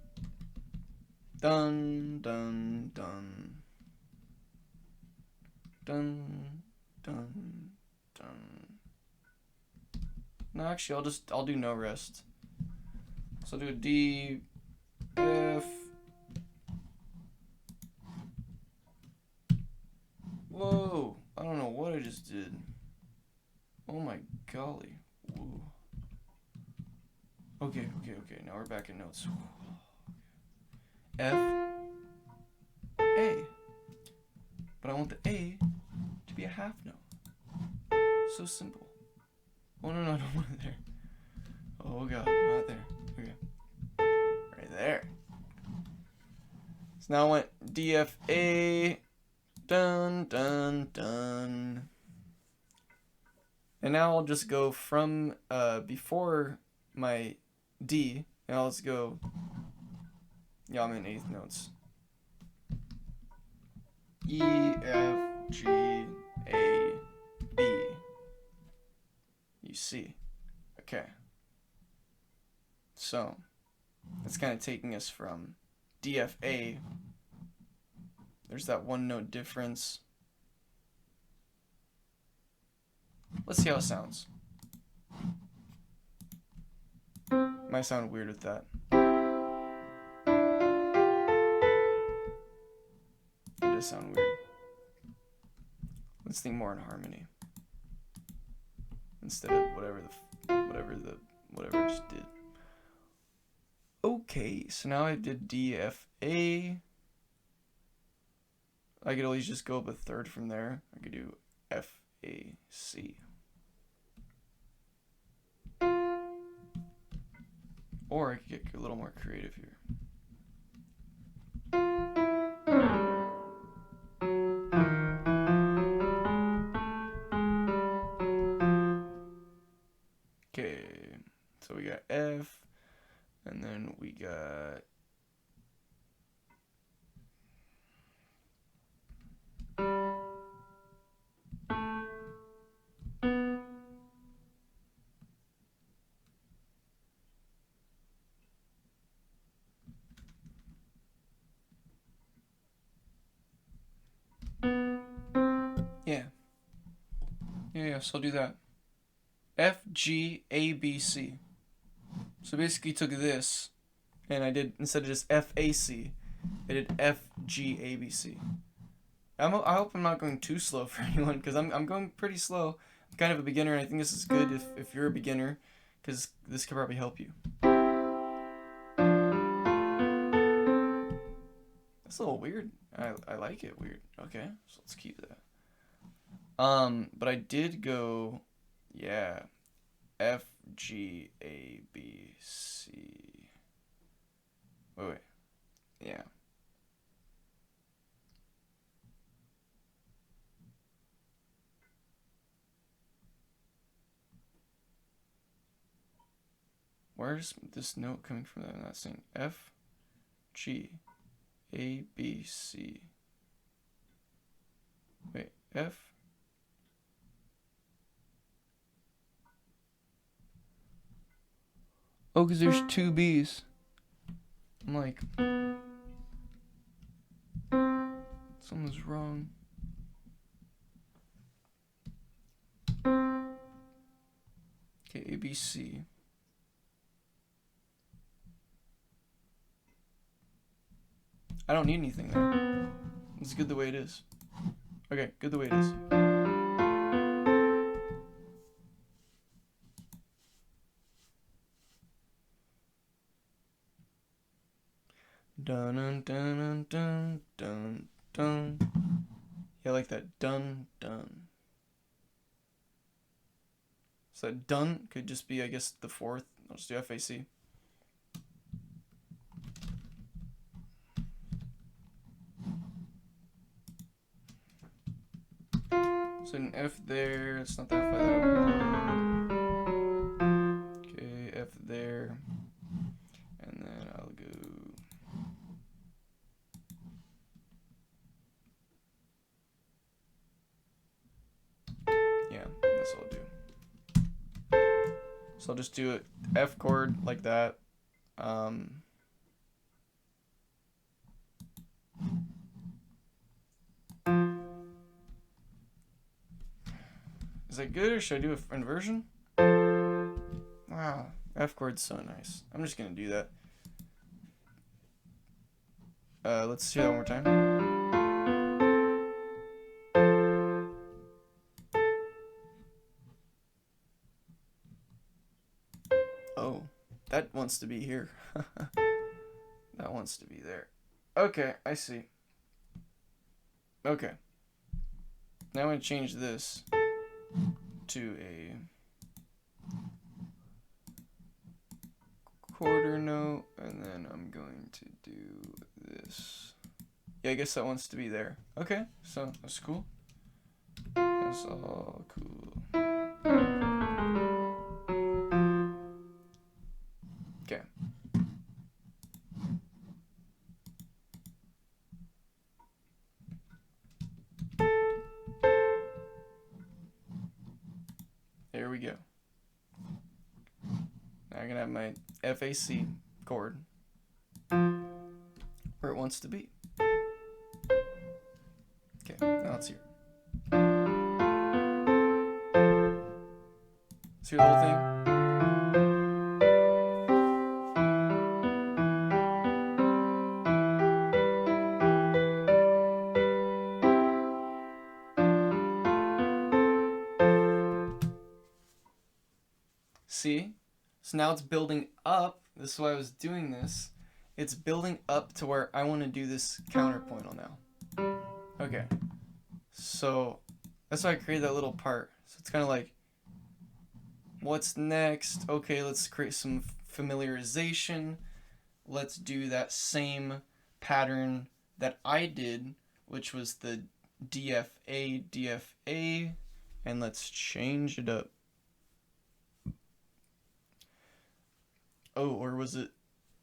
Dun dun dun dun dun dun. No, actually, I'll do no rest. So I'll do a D, F. Whoa! I don't know what I just did. Oh my golly. Whoa. Okay. Now we're back in notes. F, A. But I want the A to be a half note. So simple. Oh no, I don't want it there. Oh god, not there. Okay. Right there. So now I went D, F, A. Dun dun dun. And now I'll just go from before my D, and I'll just go. Yeah, I'm in eighth notes. E, F, G, A, B. You see. Okay. So that's kind of taking us from D, F, A. There's that one note difference. Let's see how it sounds. Might sound weird with that. It does sound weird. Let's think more in harmony instead of whatever I just did. Okay, so now I did D, F, A. I could always just go up a third from there. I could do F, A, C. Or I could get a little more creative here. Okay, so we got F, and then we got Yeah. Yeah, so I'll do that. F, G, A, B, C. So basically took this, and I did, instead of just F, A, C, I did F, G, A, B, C. I hope I'm not going too slow for anyone, because I'm going pretty slow. I'm kind of a beginner, and I think this is good if you're a beginner, because this could probably help you. That's a little weird. I like it weird. Okay, so let's keep that. But I did go, yeah, F, G, A, B, C. Wait. Yeah. Where's this note coming from that I'm not saying? F, G, A, B, C. Wait, F. Oh, because there's two B's. I'm like, something's wrong. Okay, A, B, C. I don't need anything there. It's good the way it is. Okay, good the way it is. Dun dun dun dun dun dun. Yeah, I like that. Dun dun. So that dun could just be, I guess, the fourth. I'll just do FAC. So an F there, it's not that far that I want. Okay, F there. And then I'll go. Yeah, that's what I'll do. So I'll just do it F chord like that. Is that good, or should I do an inversion? Wow, F chord's so nice. I'm just gonna do that. Let's hear that one more time. Oh, that wants to be here. That wants to be there. Okay, I see. Okay. Now I'm going to change this to a quarter note, and then I'm going to do this. Yeah, I guess that wants to be there. Okay, so that's cool. That's all cool. Okay. There we go. Now I'm going to have my FAC chord where it wants to be. Okay, now let's hear it. See the whole thing? See? So now it's building up. This is why I was doing this. It's building up to where I want to do this counterpoint on now. Okay. So that's why I created that little part. So it's kind of like, what's next? Okay, let's create some familiarization. Let's do that same pattern that I did, which was the DFA, DFA, and let's change it up. Oh, or was it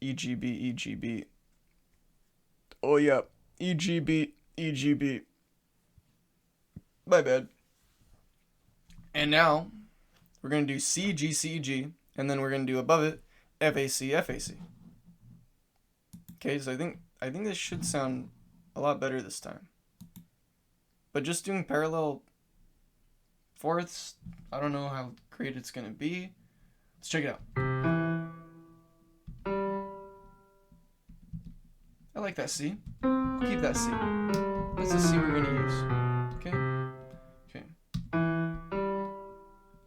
EGB, EGB? Oh, yeah, EGB, EGB. My bad. And now we're going to do C, G, C, G, and then we're going to do above it FAC, FAC. Okay, so I think this should sound a lot better this time. But just doing parallel fourths. I don't know how great it's gonna be. Let's check it out. I like that C. We'll keep that C. That's the C we're gonna use. Okay? Okay.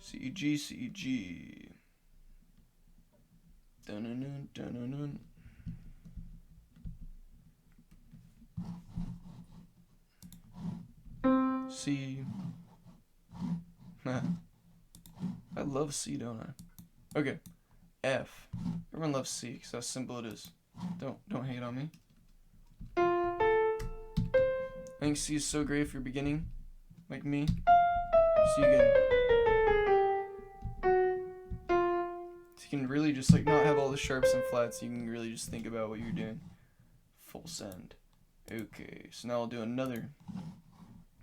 C, E, G, C, E, G. Dun-dun-dun, dun-dun-dun. C. I love C, don't I? Okay. F. Everyone loves C because how simple it is. Don't hate on me. I think C is so great if you're beginning, like me. So you can really just like not have all the sharps and flats. You can really just think about what you're doing. Full send. Okay, so now I'll do another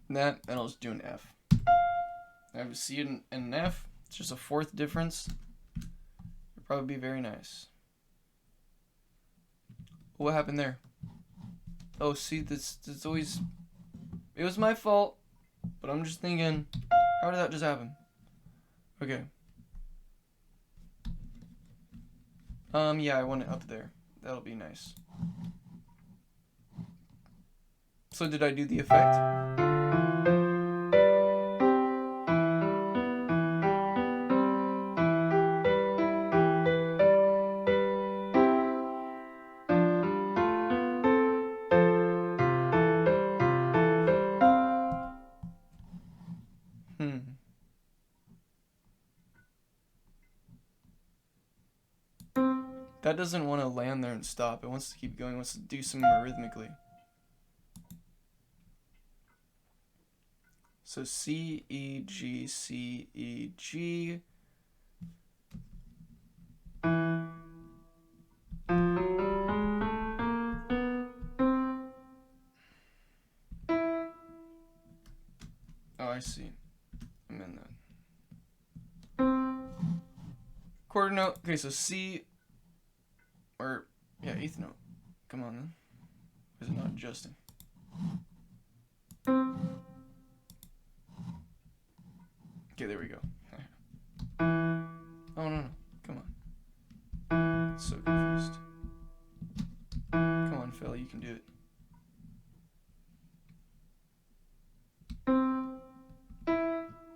that, and I'll just do an F. I have a C and an F. It's just a fourth difference. It'll probably be very nice. What happened there? Oh, see, this always... It was my fault, but I'm just thinking, how did that just happen? Okay. Yeah, I want it up there. That'll be nice. So did I do the effect? That doesn't want to land there and stop. It wants to keep going. It wants to do some more rhythmically. So C, E, G, C, E, G. Oh, I see. I'm in that. Quarter note. Okay, so C, or, yeah, eighth note. Come on, then. Is it not adjusting? Okay, there we go. Oh, no. Come on. So confused. Come on, fella, you can do it.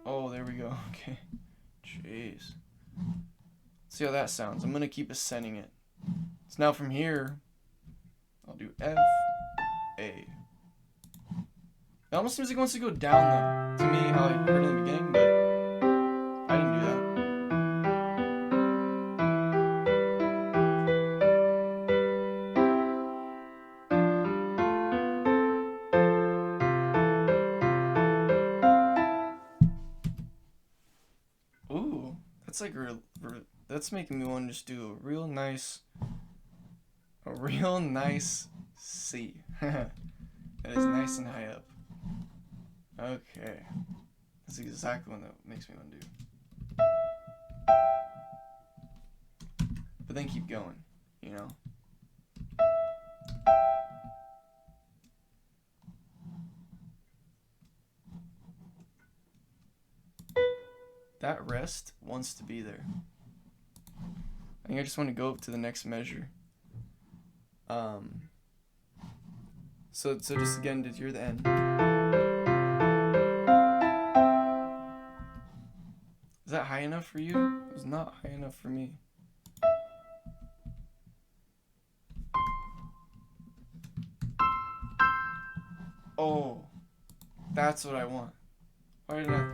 Oh, there we go. Okay. Jeez. See how that sounds. I'm gonna keep ascending it. So now from here, I'll do F, A. It almost seems like it wants to go down though. To me, how I heard in the beginning, but I didn't do that. Ooh, that's like that's making me want to just do a real nice C. That is nice and high up. Okay, that's exactly what that makes me want to do. But then keep going, you know. That rest wants to be there. I think I just want to go up to the next measure. So just again to hear the end. Is that high enough for you? It was not high enough for me. Oh, that's what I want. Why didn't I?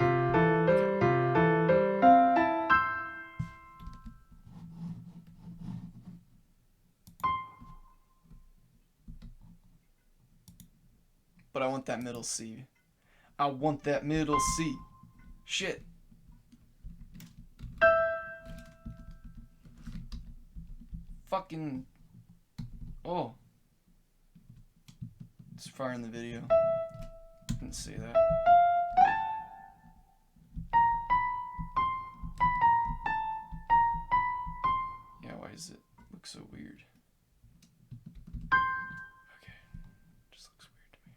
But I want that middle C. I want that middle C. Shit. Fucking. Oh. It's far in the video. Didn't see that. Yeah, why does it look so weird? Okay. Just looks weird to me.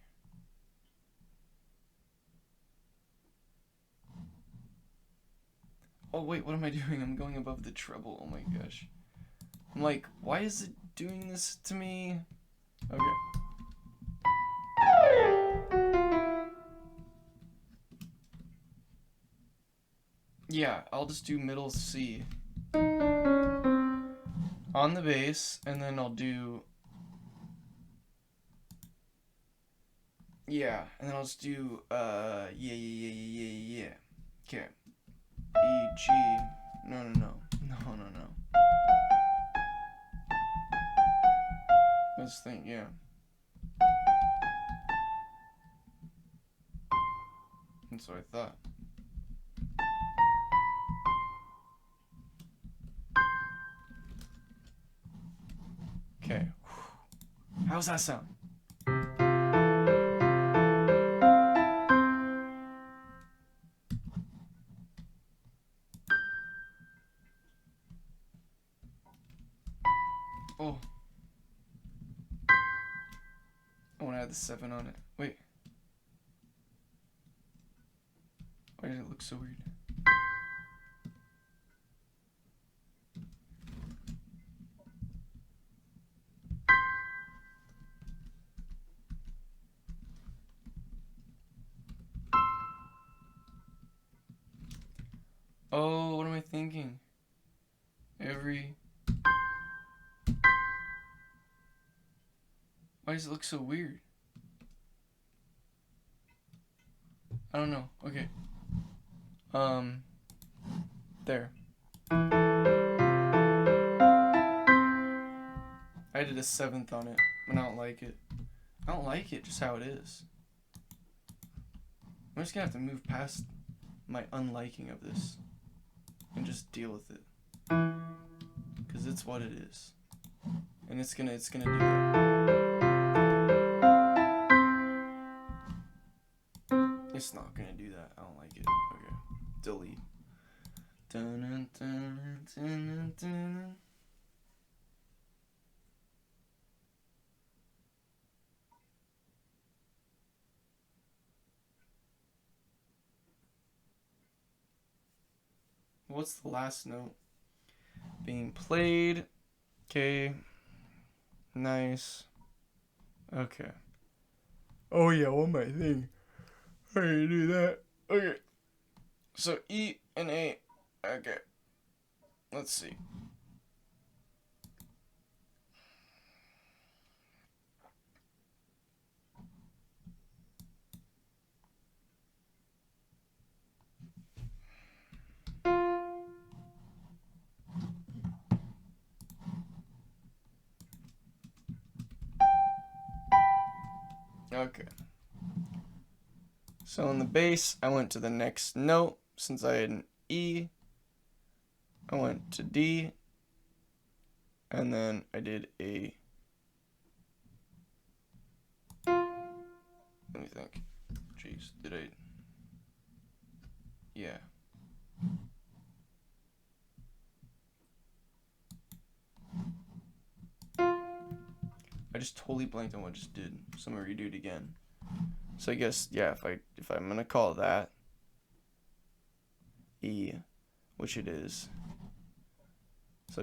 Oh wait, what am I doing? I'm going above the treble. Oh my gosh. I'm like, why is it doing this to me? Okay. Yeah, I'll just do middle C on the bass, and then I'll do, yeah, and then I'll just do yeah. Okay. E, G. No. Let's think, yeah. That's what I thought. Okay. How's that sound? Oh. I want to add the 7 on it. Wait. Why does it look so weird? Oh, what am I thinking? Why does it look so weird? I don't know. Okay. There. I did a 7th on it, but I don't like it. I don't like it just how it is. I'm just gonna have to move past my unliking of this and just deal with it. Cause it's what it is. And it's gonna do that. It's not gonna do that. I don't like it. Okay. Delete. Dun, dun, dun, dun. What's the last note? Being played. Okay. Nice. Okay. Oh yeah, one more thing. How do you do that? Okay. So E and A. Okay. Let's see. Okay. So on the bass, I went to the next note. Since I had an E, I went to D, and then I did a. Let me think. Jeez, did I? Yeah. I just totally blanked on what I just did. So I'm gonna redo it again. So I guess yeah, if I'm gonna call that E, which it is. So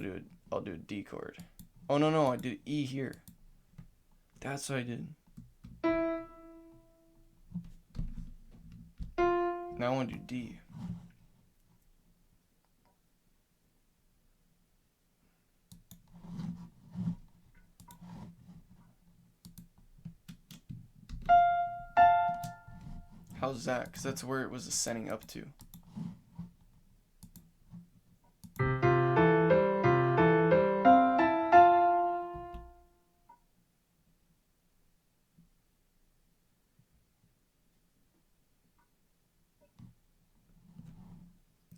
I'll do a D chord. Oh no, I did E here. That's what I did. Now I want to do D. How's that? Because that's where it was ascending up to.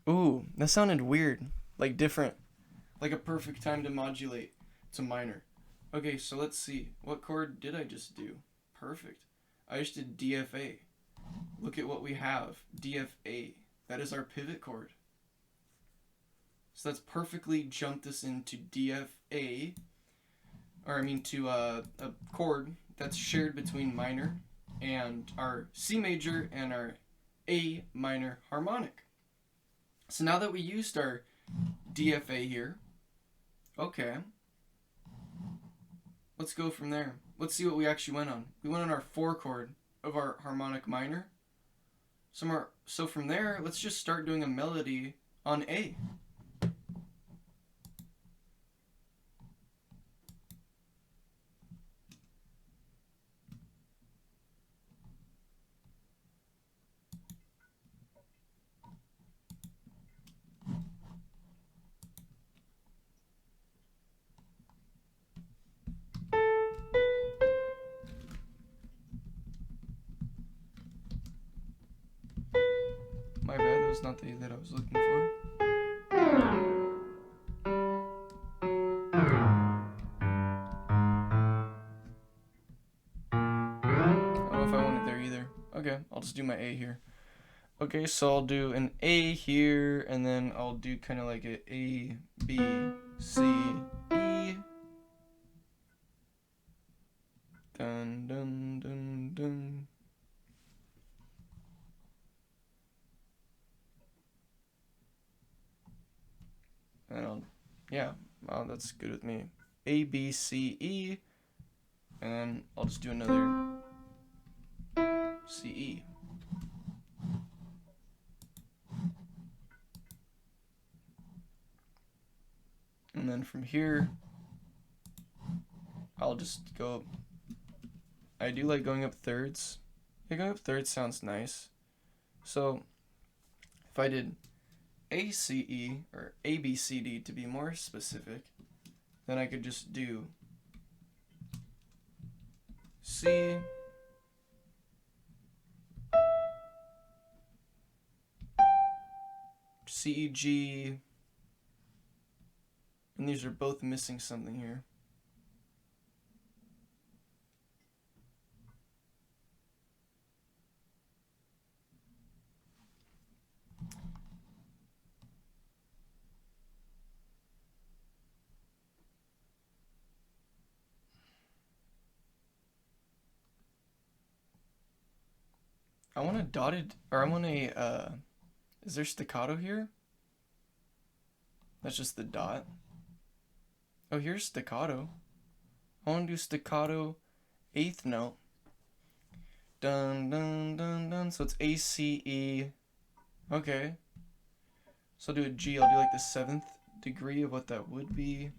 Ooh, that sounded weird. Like different. Like a perfect time to modulate to minor. Okay, so let's see. What chord did I just do? Perfect. I just did DFA. Look at what we have. DFA. That is our pivot chord. So that's perfectly jumped us into DFA. Or I mean to a chord that's shared between minor and our C major and our A minor harmonic. So now that we used our DFA here, okay, let's go from there. Let's see what we actually went on. We went on our 4 chord of our harmonic minor. So from there, let's just start doing a melody on A. My bad, that was not the A that I was looking for. I don't know if I want it there either. Okay, I'll just do my A here. Okay, so I'll do an A here, and then I'll do kind of like A, B, C, E. Dun, dun, dun, dun. And well, that's good with me. A, B, C, E, and then I'll just do another C, E. And then from here, I'll just go up. I do like going up thirds. Yeah, going up thirds sounds nice. So if I did A, C, E, or A, B, C, D to be more specific, then I could just do C, C, E, G, and these are both missing something here. I want a dotted, or I want a, is there staccato here? That's just the dot. Oh, here's staccato. I want to do staccato 8th note. Dun, dun, dun, dun. So it's A, C, E. Okay. So I'll do a G. I'll do like the 7th degree of what that would be.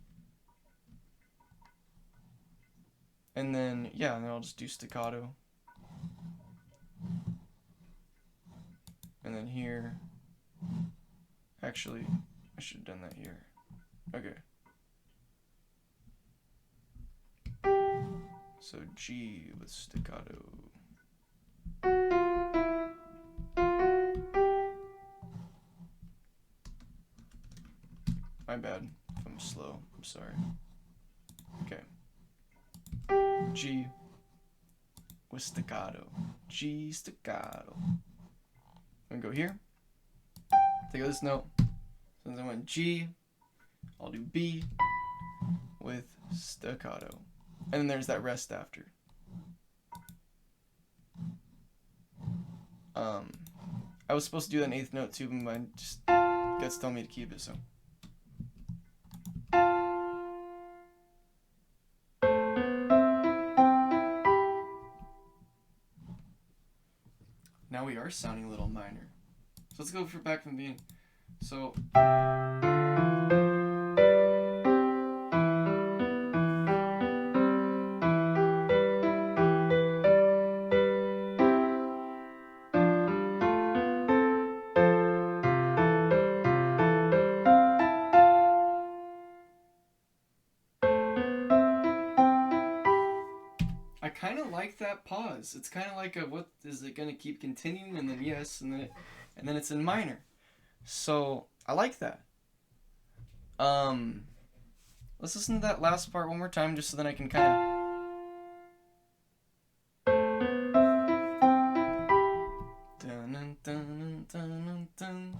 And then, yeah, and then I'll just do staccato. And then here. Actually, I should have done that here. Okay. So G with staccato. My bad if I'm slow. I'm sorry. Okay. G with staccato. G staccato. I'm gonna go here. Take this note. Since I went G, I'll do B with staccato. And then there's that rest after. I was supposed to do that 8th note too, but my just gut's telling me to keep it, so. Now we are sounding a little minor. So let's go back from the beginning. So. I kind of like that pause. It's kind of like a, what is it going to keep continuing, and then yes, and then it's in minor. So I like that. Let's listen to that last part one more time, just so then I can kind of. Dun, dun, dun, dun, dun.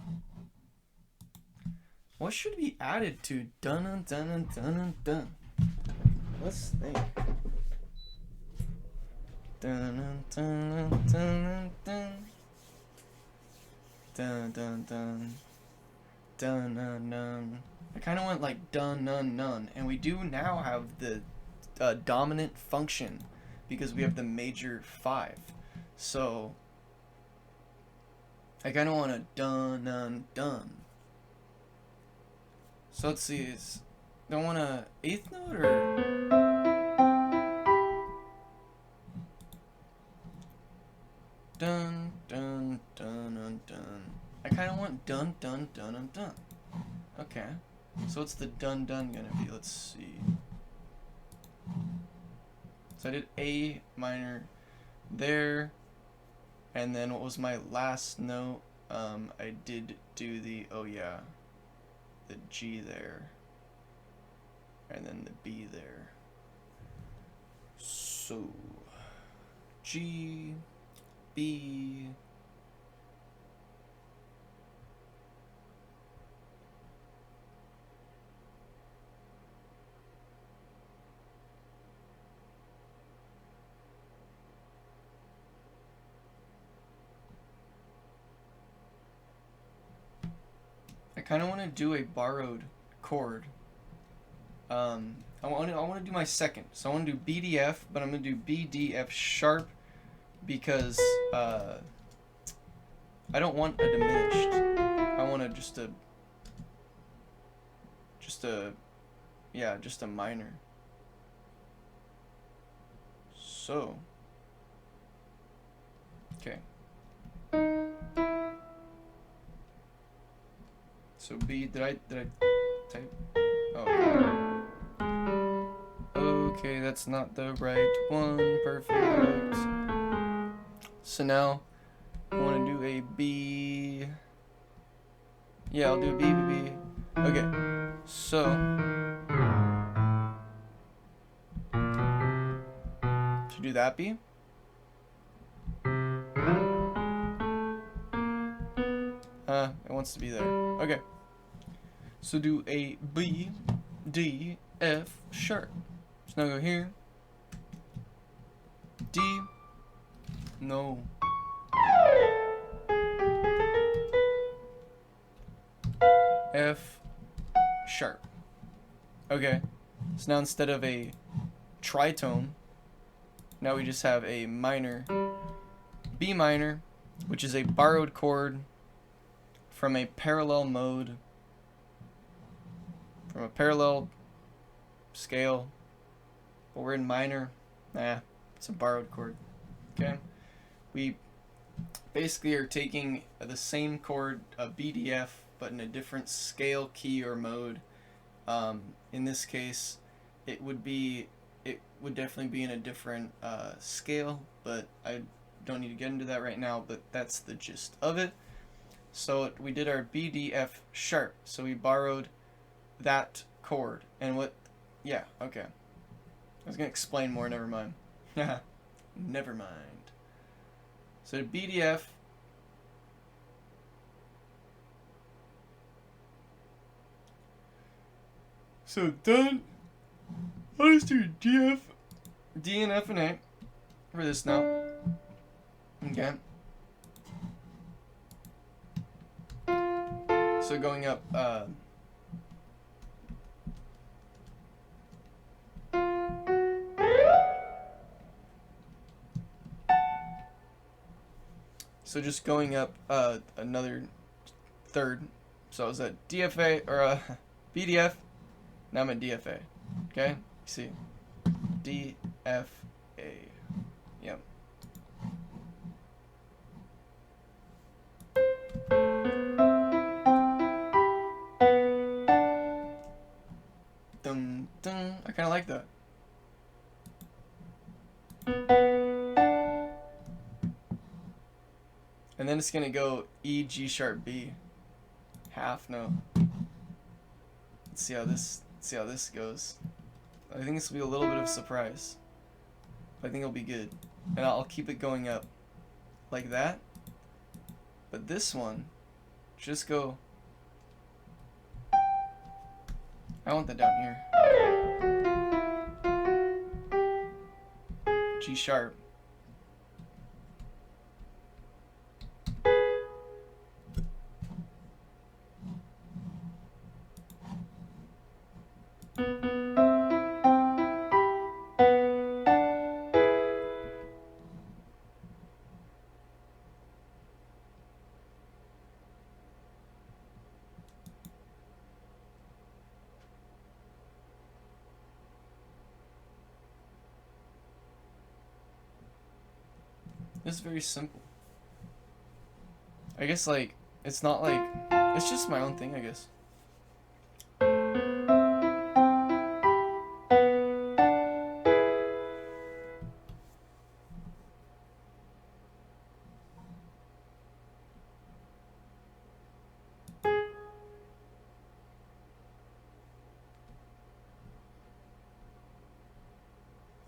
What should be added to dun dun dun dun dun? Let's think. Dun dun dun dun dun dun dun. dun dun dun. I kind of went like dun dun dun, and we do now have the dominant function because we have the major 5. So I kind of want to dun dun dun. So let's see. Do I want a 8th note or? Dun dun dun dun dun. I kind of want dun dun dun dun dun. Okay. So what's the dun dun gonna be? Let's see. So I did A minor there, and then what was my last note? I did do the the G there, and then the B there. So G, B. I kind of want to do a borrowed chord. I want to do my second. So I want to do BDF, but I'm going to do BDF sharp because I don't want a diminished. I want to just a minor. So okay. So B, did I type? Oh, okay, that's not the right one. Perfect. So now I want to do a B. Yeah, I'll do a B, B, B. Okay, so to do that B. It wants to be there. Okay. So do a B, D, F sharp. So now go here. D. No. F sharp. Okay. So now instead of a tritone, now we just have a minor B minor, which is a borrowed chord from a parallel mode, from a parallel scale, but we're in minor. Nah, it's a borrowed chord. Okay, we basically are taking the same chord, a BDF, but in a different scale, key, or mode. In this case, it would definitely be in a different scale, but I don't need to get into that right now, but that's the gist of it. So we did our BDF sharp, so we borrowed that chord, and yeah, okay. I was gonna explain more, never mind. Never mind. So BDF, so done. I'll just do DF, D and F and A for this now. Okay. So going up, so just going up another third. So I was at DFA or BDF. Now I'm at DFA. Okay, see, DFA. Yep. Dun dun. I kind of like that. And then it's gonna go E, G sharp, B. Half note. Let's see how this goes. I think this will be a little bit of a surprise. I think it'll be good. And I'll keep it going up like that. But this one, just go. I want that down here. G sharp. It's very simple. I guess like it's not like it's just my own thing, I guess. I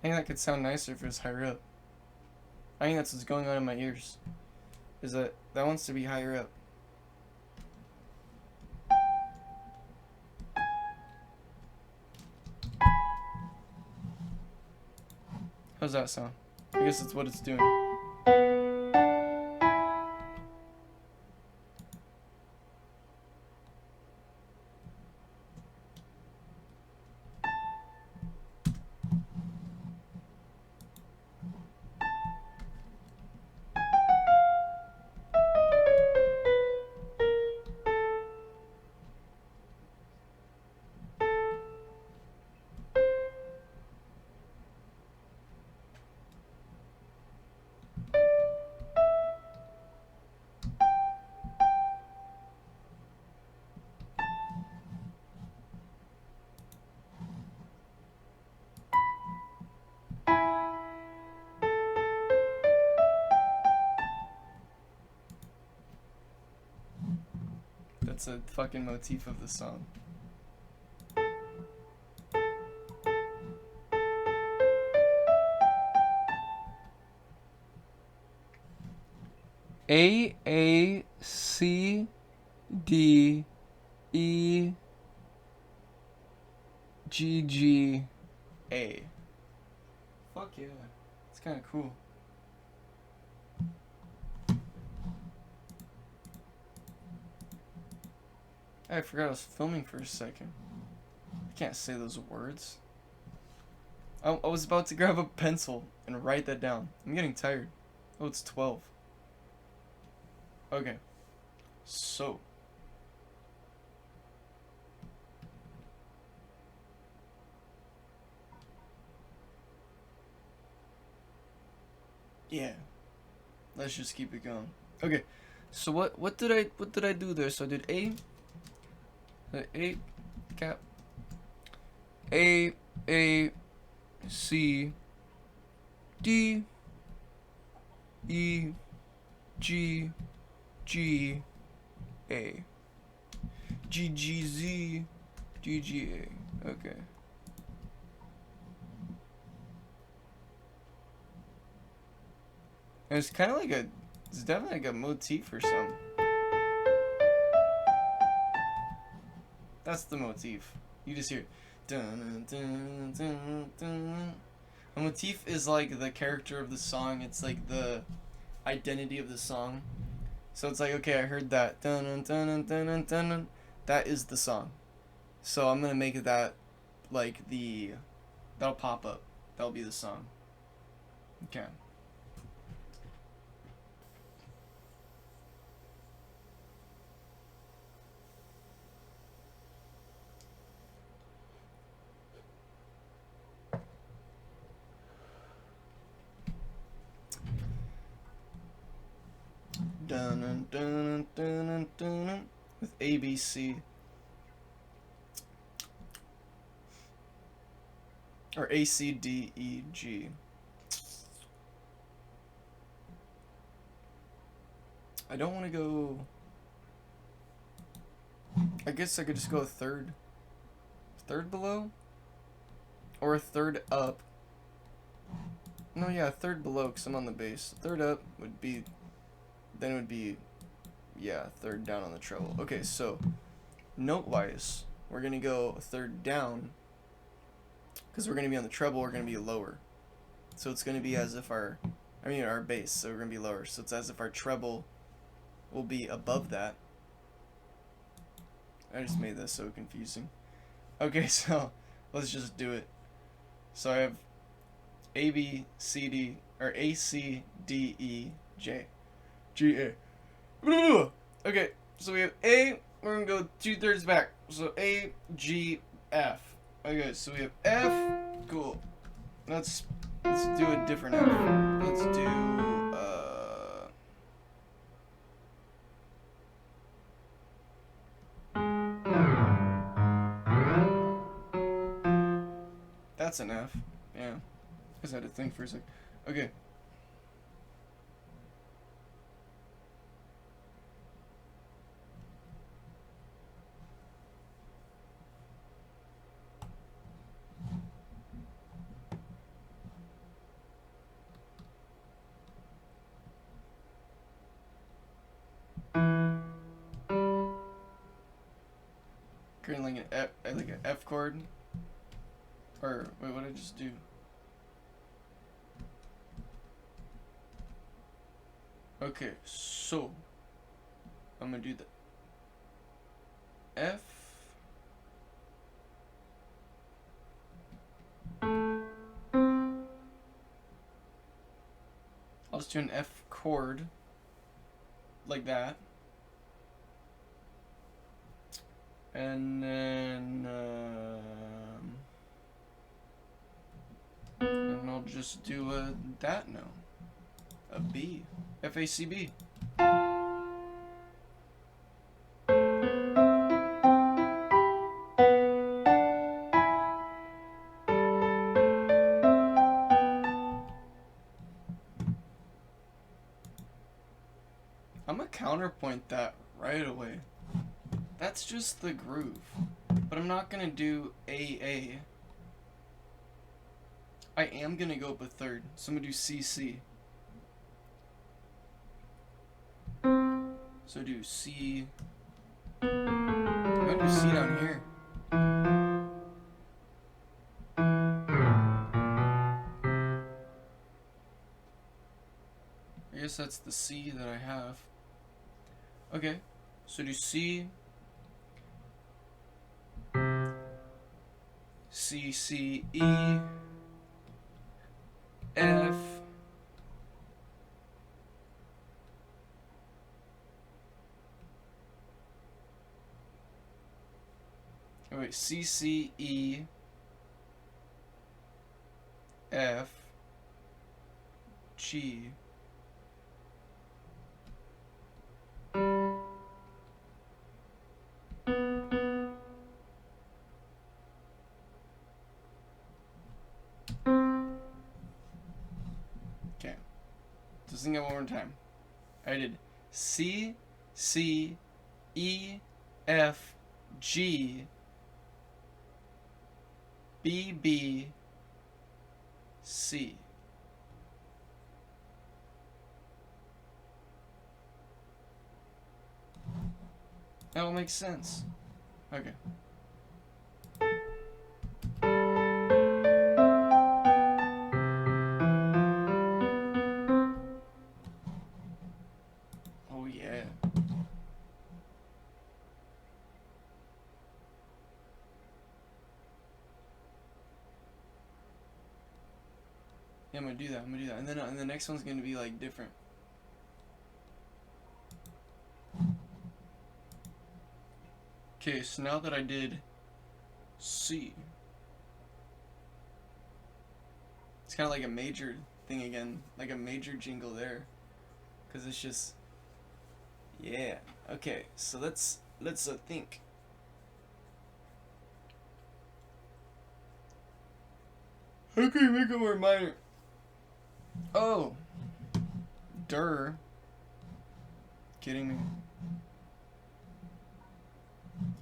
think that could sound nicer if it was higher up. I think that's what's going on in my ears. Is that wants to be higher up. How's that sound? I guess it's what it's doing. That's a fucking motif of the song. A C D E G G A. Fuck yeah. It's kind of cool. I forgot I was filming for a second. I can't say those words. I was about to grab a pencil and write that down. I'm getting tired. Oh, it's 12. Okay. So. Yeah. Let's just keep it going. Okay. So what did I do there? So I did A cap A C D E G G A G G Z G G A. Okay. And it's kind of like it's definitely like a motif or something. That's the motif. You just hear dun, dun, dun, dun. A motif is like the character of the song. It's like the identity of the song. So it's like, okay, I heard that. Dun, dun, dun, dun, dun, dun, dun. That is the song. So I'm gonna make that like that'll pop up. That'll be the song. Okay. Dun, dun, dun, dun, dun, dun, with ABC. Or ACDEG. I don't want to go. I guess I could just go a third. Third below? Or a third up. No, yeah, a third below because I'm on the bass. Third up would be. Then it would be. Yeah, third down on the treble. Okay, so. Note wise, we're going to go a third down. Because we're going to be on the treble, we're going to be lower. So it's going to be as if our bass, so we're going to be lower. So it's as if our treble will be above that. I just made this so confusing. Okay, so let's just do it. So I have A, B, C, D, or A, C, D, E, J, G, A. Okay, so we have A, we're going to go 2/3 back. So A, G, F. Okay, so we have F. Cool. Let's do a different F. Let's do that's an F. Yeah. Because I had to think for a sec. Okay. Creating like an F chord. Or wait, what did I just do? Okay, so I'm gonna do the F. I'll just do an F chord like that. And then and I'll just do that now. A B. F-A-C-B. I'm gonna counterpoint that right away. That's just the groove. But I'm not gonna do A. I am gonna go up a third. So I'm gonna do C. So do C. I'm gonna do C down here. I guess that's the C that I have. Okay, so do C, E, F, oh wait, C, E, F, G, okay, just sing it one more time. I did C, E, F, G, B, C. That all makes sense. Okay. Oh yeah. Yeah, I'm gonna do that. And then the next one's gonna be like different. Okay, so now that I did C, it's kind of like a major thing again, like a major jingle there, because it's just, yeah. Okay, so let's think. How can we make it more minor? Oh, kidding me?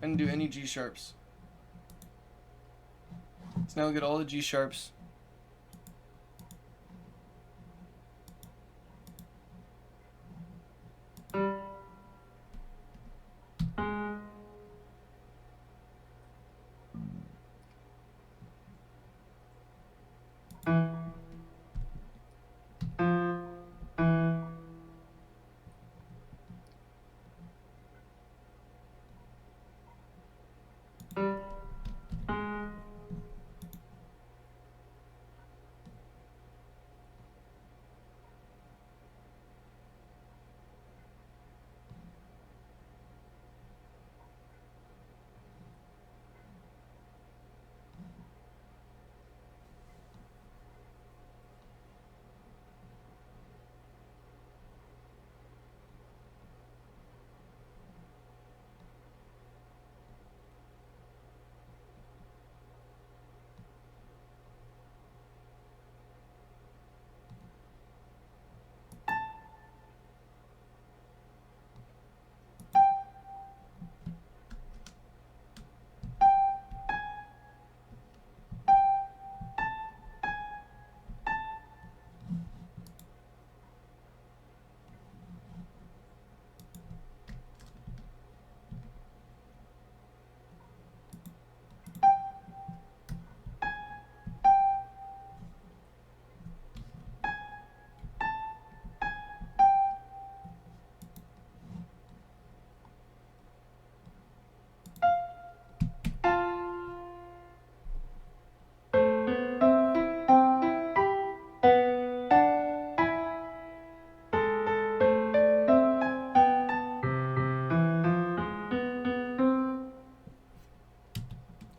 I didn't do any G sharps. So now we get all the G sharps.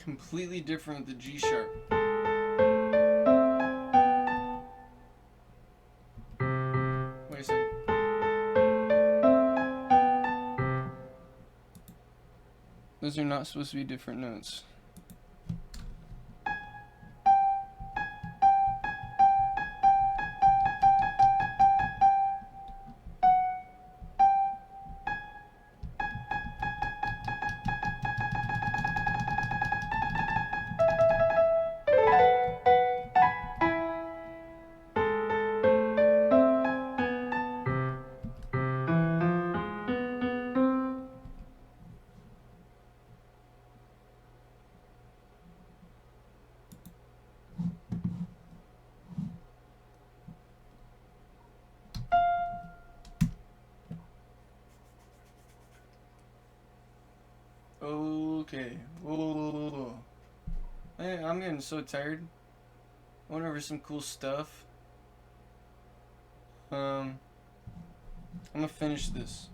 completely different with the G sharp. Wait a second. Those are not supposed to be different notes. Okay. Whoa. Man, I'm getting so tired. I went over some cool stuff. I'm gonna finish this.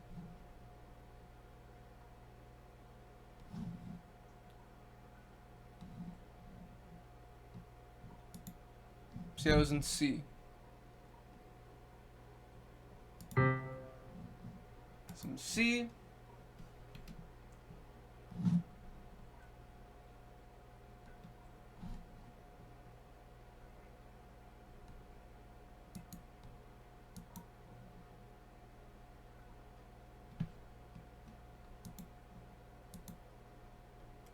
See, I was in C. Some C.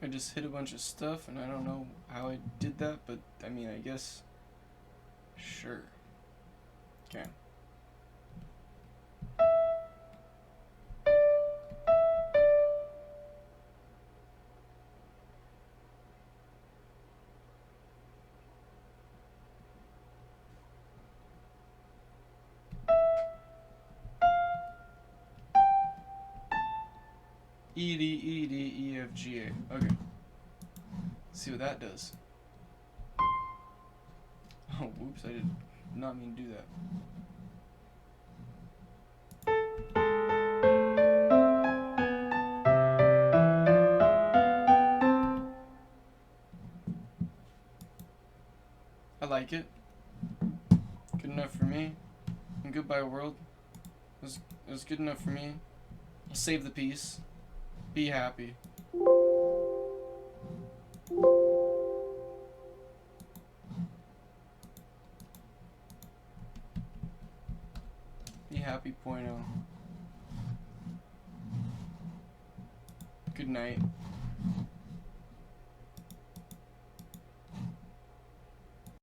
I just hit a bunch of stuff, and I don't know how I did that, but I mean, I guess. Sure. Okay. E, D, E, D, E, F, G, A. Okay. Let's see what that does. Oh, whoops, I did not mean to do that. I like it. Good enough for me. And goodbye, world. It was good enough for me. I'll save the piece. Be happy. Be happy, point oh. Good night.